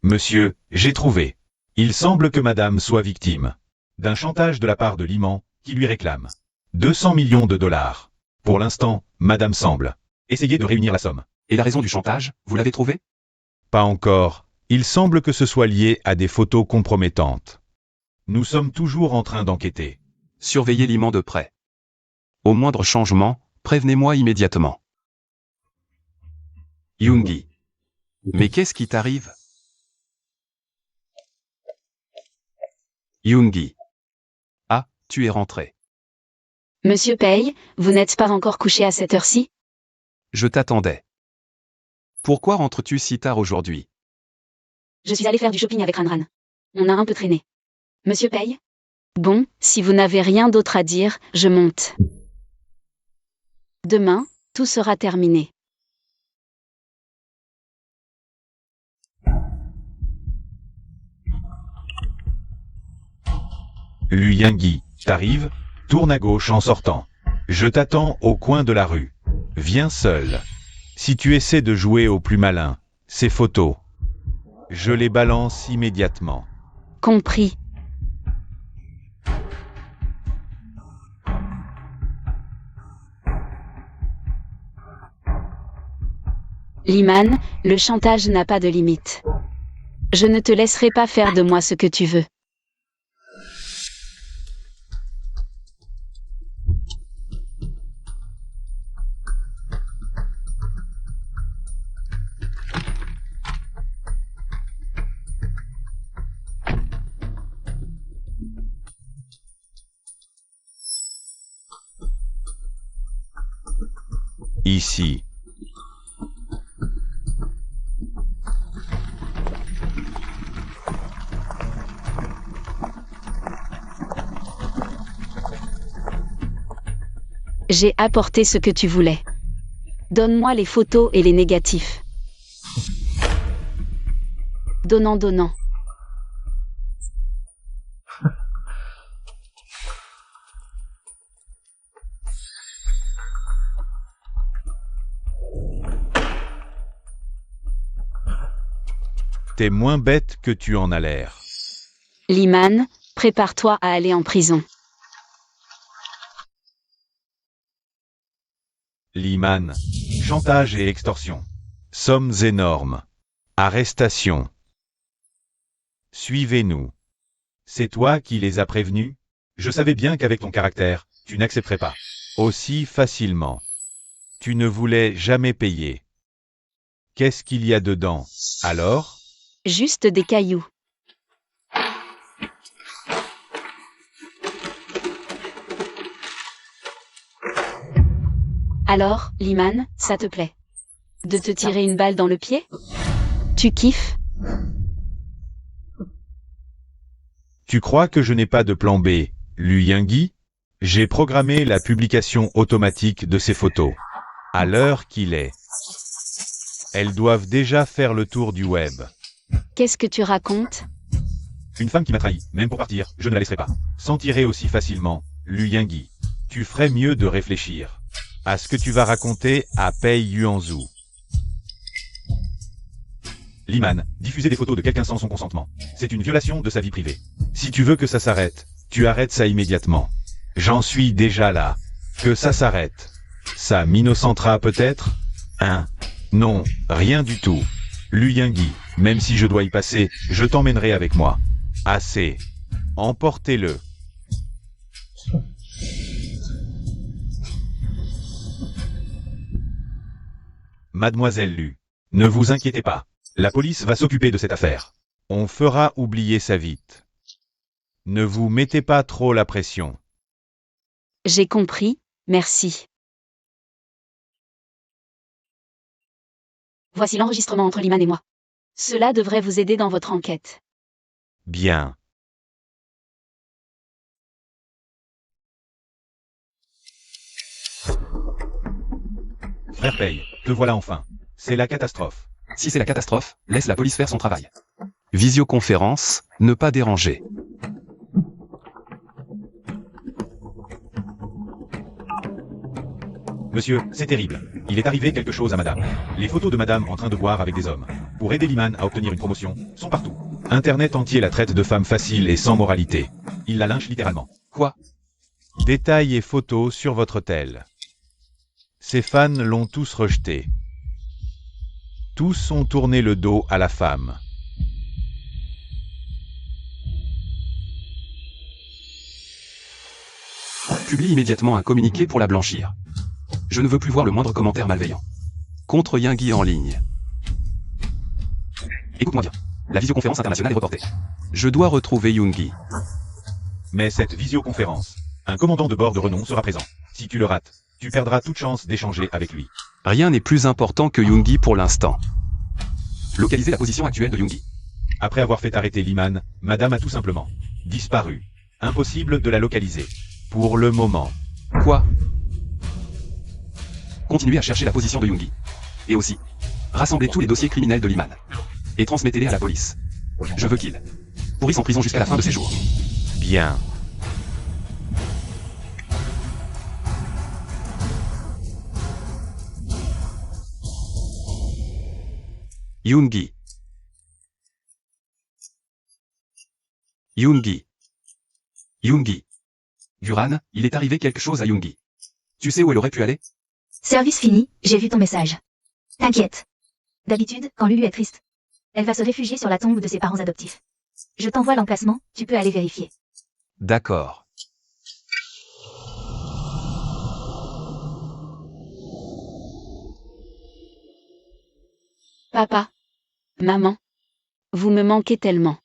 Monsieur, j'ai trouvé. Il semble que madame soit victime d'un chantage de la part de Liman, qui lui réclame 200 millions de dollars. Pour l'instant, madame semble essayer de réunir la somme. Et la raison du chantage, vous l'avez trouvée? Pas encore. Il semble que ce soit lié à des photos compromettantes. Nous sommes toujours en train d'enquêter. Surveillez Liman de près. Au moindre changement, prévenez-moi immédiatement. Yoongi. Mais qu'est-ce qui t'arrive? Yoongi. Ah, tu es rentré. Monsieur Pei, vous n'êtes pas encore couché à cette heure-ci? Je t'attendais. Pourquoi rentres-tu si tard aujourd'hui? Je suis allée faire du shopping avec Ranran. On a un peu traîné. Monsieur Pei? Bon, si vous n'avez rien d'autre à dire, je monte. Demain, tout sera terminé. Yoongi, t'arrives? Tourne à gauche en sortant. Je t'attends au coin de la rue. Viens seul. Si tu essaies de jouer au plus malin, ces photos, je les balance immédiatement. Compris. Liman, le chantage n'a pas de limite. Je ne te laisserai pas faire de moi ce que tu veux. Ici. J'ai apporté ce que tu voulais. Donne-moi les photos et les négatifs. Donnant. T'es moins bête que tu en as l'air. Liman, prépare-toi à aller en prison. Liman. Chantage et extorsion. Sommes énormes. Arrestation. Suivez-nous. C'est toi qui les as prévenus? Je savais bien qu'avec ton caractère, tu n'accepterais pas. Aussi facilement. Tu ne voulais jamais payer. Qu'est-ce qu'il y a dedans, alors? Juste des cailloux. Alors, Liman, ça te plaît? De te tirer une balle dans le pied? Tu kiffes? Tu crois que je n'ai pas de plan B, Lu Yingui? J'ai programmé la publication automatique de ces photos. À l'heure qu'il est. Elles doivent déjà faire le tour du web. Qu'est-ce que tu racontes? Une femme qui m'a trahi, même pour partir, je ne la laisserai pas. Sans tirer aussi facilement, Lu Yingui. Tu ferais mieux de réfléchir à ce que tu vas raconter à Pei Yuanzhu. Liman, diffuser des photos de quelqu'un sans son consentement. C'est une violation de sa vie privée. Si tu veux que ça s'arrête, tu arrêtes ça immédiatement. J'en suis déjà là. Que ça s'arrête. Ça m'innocentera peut-être? Hein? Non, rien du tout. Lu Yingui, même si je dois y passer, je t'emmènerai avec moi. Assez. Emportez-le. Mademoiselle Lu, ne vous inquiétez pas. La police va s'occuper de cette affaire. On fera oublier ça vite. Ne vous mettez pas trop la pression. J'ai compris, merci. Voici l'enregistrement entre Liman et moi. Cela devrait vous aider dans votre enquête. Bien. Frère Pei, te voilà enfin. C'est la catastrophe. Si c'est la catastrophe, laisse la police faire son travail. Visioconférence, ne pas déranger. Monsieur, c'est terrible. Il est arrivé quelque chose à madame. Les photos de madame en train de boire avec des hommes, pour aider Liman à obtenir une promotion, sont partout. Internet entier la traite de femme facile et sans moralité. Il la lynche littéralement. Quoi? Détails et photos sur votre tel. Ses fans l'ont tous rejeté. Tous ont tourné le dos à la femme. Publie immédiatement un communiqué pour la blanchir. Je ne veux plus voir le moindre commentaire malveillant. Contre Yingui en ligne. Écoute-moi bien. La visioconférence internationale est reportée. Je dois retrouver Yingui. Mais cette visioconférence, un commandant de bord de renom sera présent. Si tu le rates, tu perdras toute chance d'échanger avec lui. Rien n'est plus important que Yingui pour l'instant. Localiser la position actuelle de Yingui. Après avoir fait arrêter Liman, madame a tout simplement disparu. Impossible de la localiser. Pour le moment. Quoi? Continuez à chercher la position de Yingui. Et aussi, rassemblez tous les dossiers criminels de Liman. Et transmettez-les à la police. Je veux qu'il pourrisse en prison jusqu'à la fin de ses jours. Bien. Yingui. Yingui. Yingui. Duran, il est arrivé quelque chose à Yingui. Tu sais où elle aurait pu aller? Service fini, j'ai vu ton message. T'inquiète. D'habitude, quand Lulu est triste, elle va se réfugier sur la tombe de ses parents adoptifs. Je t'envoie l'emplacement, tu peux aller vérifier. D'accord. Papa. Maman. Vous me manquez tellement.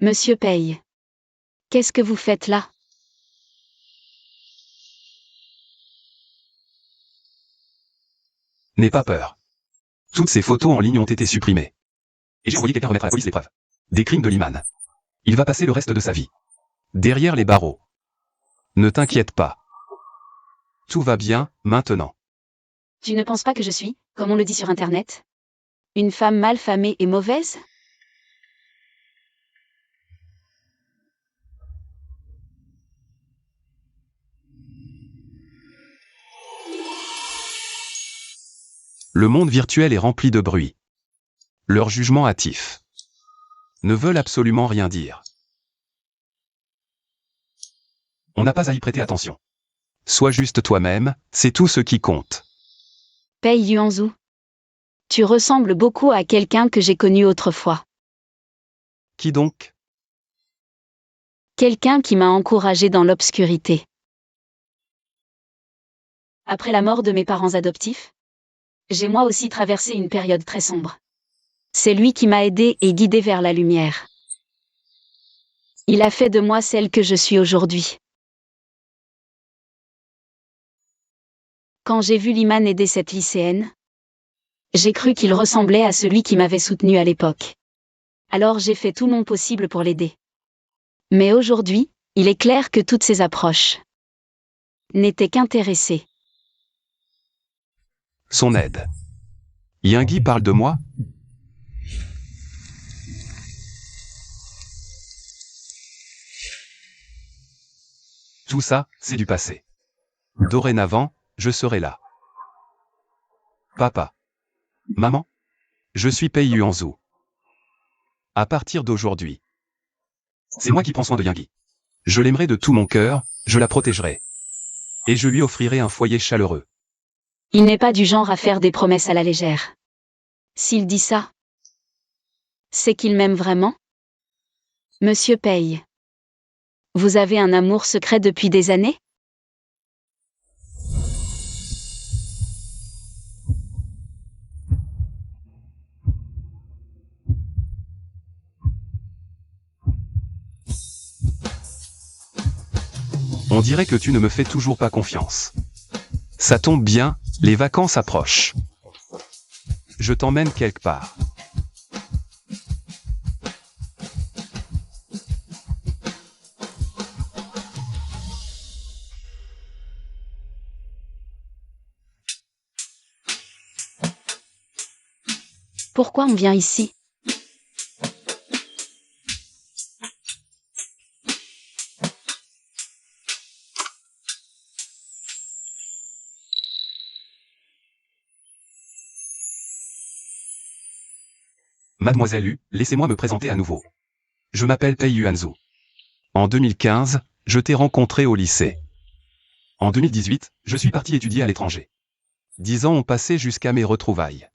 Monsieur Pei. Qu'est-ce que vous faites là? N'aie pas peur. Toutes ces photos en ligne ont été supprimées. Et j'ai envoyé quelqu'un remettre à la police les preuves. Des crimes de Liman. Il va passer le reste de sa vie derrière les barreaux. Ne t'inquiète pas. Tout va bien, maintenant. Tu ne penses pas que je suis, comme on le dit sur Internet, une femme mal famée et mauvaise? Le monde virtuel est rempli de bruit. Leurs jugements hâtifs ne veulent absolument rien dire. On n'a pas à y prêter attention. Sois juste toi-même, c'est tout ce qui compte. Pei Yuanzhu. Tu ressembles beaucoup à quelqu'un que j'ai connu autrefois. Qui donc? Quelqu'un qui m'a encouragé dans l'obscurité. Après la mort de mes parents adoptifs, j'ai moi aussi traversé une période très sombre. C'est lui qui m'a aidé et guidé vers la lumière. Il a fait de moi celle que je suis aujourd'hui. Quand j'ai vu Liman aider cette lycéenne, j'ai cru qu'il ressemblait à celui qui m'avait soutenu à l'époque. Alors j'ai fait tout mon possible pour l'aider. Mais aujourd'hui, il est clair que toutes ces approches n'étaient qu'intéressées. Son aide. Yingui parle de moi? Tout ça, c'est du passé. Dorénavant, je serai là. Papa. Maman. Je suis Pei Yuanzhu. À partir d'aujourd'hui, c'est moi qui prends soin de Yingui. Je l'aimerai de tout mon cœur, je la protégerai. Et je lui offrirai un foyer chaleureux. Il n'est pas du genre à faire des promesses à la légère. S'il dit ça, c'est qu'il m'aime vraiment? Monsieur Pei. Vous avez un amour secret depuis des années? On dirait que tu ne me fais toujours pas confiance. Ça tombe bien, les vacances approchent. Je t'emmène quelque part. Pourquoi on vient ici? Mademoiselle Yu, laissez-moi me présenter à nouveau. Je m'appelle Pei Yuanzhu. En 2015, je t'ai rencontré au lycée. En 2018, je suis parti étudier à l'étranger. 10 ans ont passé jusqu'à mes retrouvailles.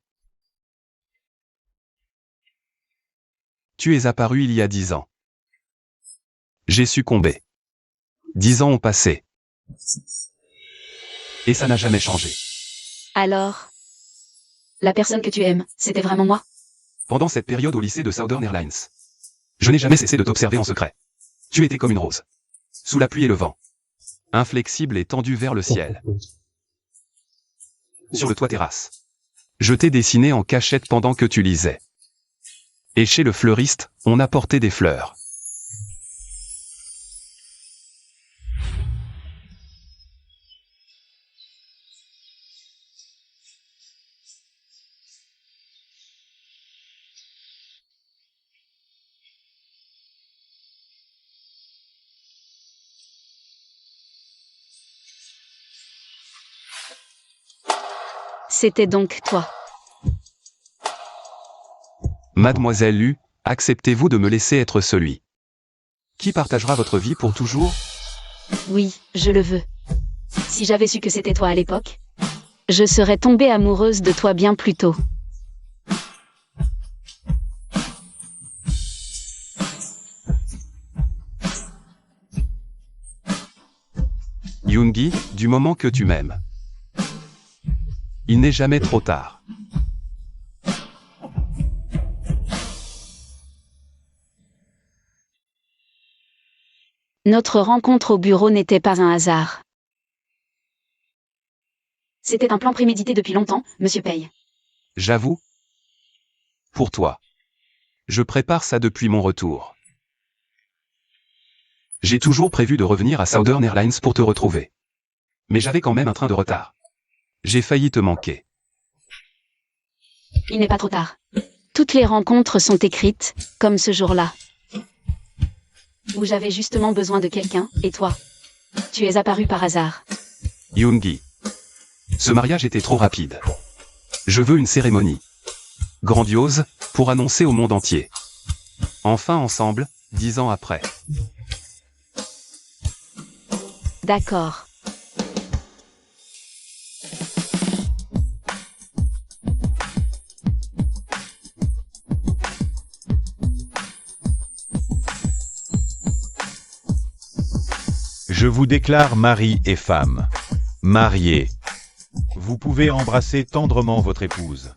Tu es apparu il y a 10 ans. J'ai succombé. 10 ans ont passé. Et ça n'a jamais changé. Alors, la personne que tu aimes, c'était vraiment moi? Pendant cette période au lycée de Southern Airlines, je n'ai jamais cessé de t'observer en secret. Tu étais comme une rose. Sous la pluie et le vent. Inflexible et tendue vers le ciel. Sur le toit terrasse. Je t'ai dessiné en cachette pendant que tu lisais. Et chez le fleuriste, on apportait des fleurs. C'était donc toi. Mademoiselle Yu, acceptez-vous de me laisser être celui qui partagera votre vie pour toujours? Oui, je le veux. Si j'avais su que c'était toi à l'époque, je serais tombée amoureuse de toi bien plus tôt. Yoongi, du moment que tu m'aimes. Il n'est jamais trop tard. Notre rencontre au bureau n'était pas un hasard. C'était un plan prémédité depuis longtemps, Monsieur Pei. J'avoue. Pour toi. Je prépare ça depuis mon retour. J'ai toujours prévu de revenir à Southern Airlines pour te retrouver. Mais j'avais quand même un train de retard. J'ai failli te manquer. Il n'est pas trop tard. Toutes les rencontres sont écrites, comme ce jour-là. Où j'avais justement besoin de quelqu'un, et toi. Tu es apparu par hasard. Yoongi. Ce mariage était trop rapide. Je veux une cérémonie. Grandiose, pour annoncer au monde entier. Enfin ensemble, 10 ans après. D'accord. Je vous déclare mari et femme. Mariés. Vous pouvez embrasser tendrement votre épouse.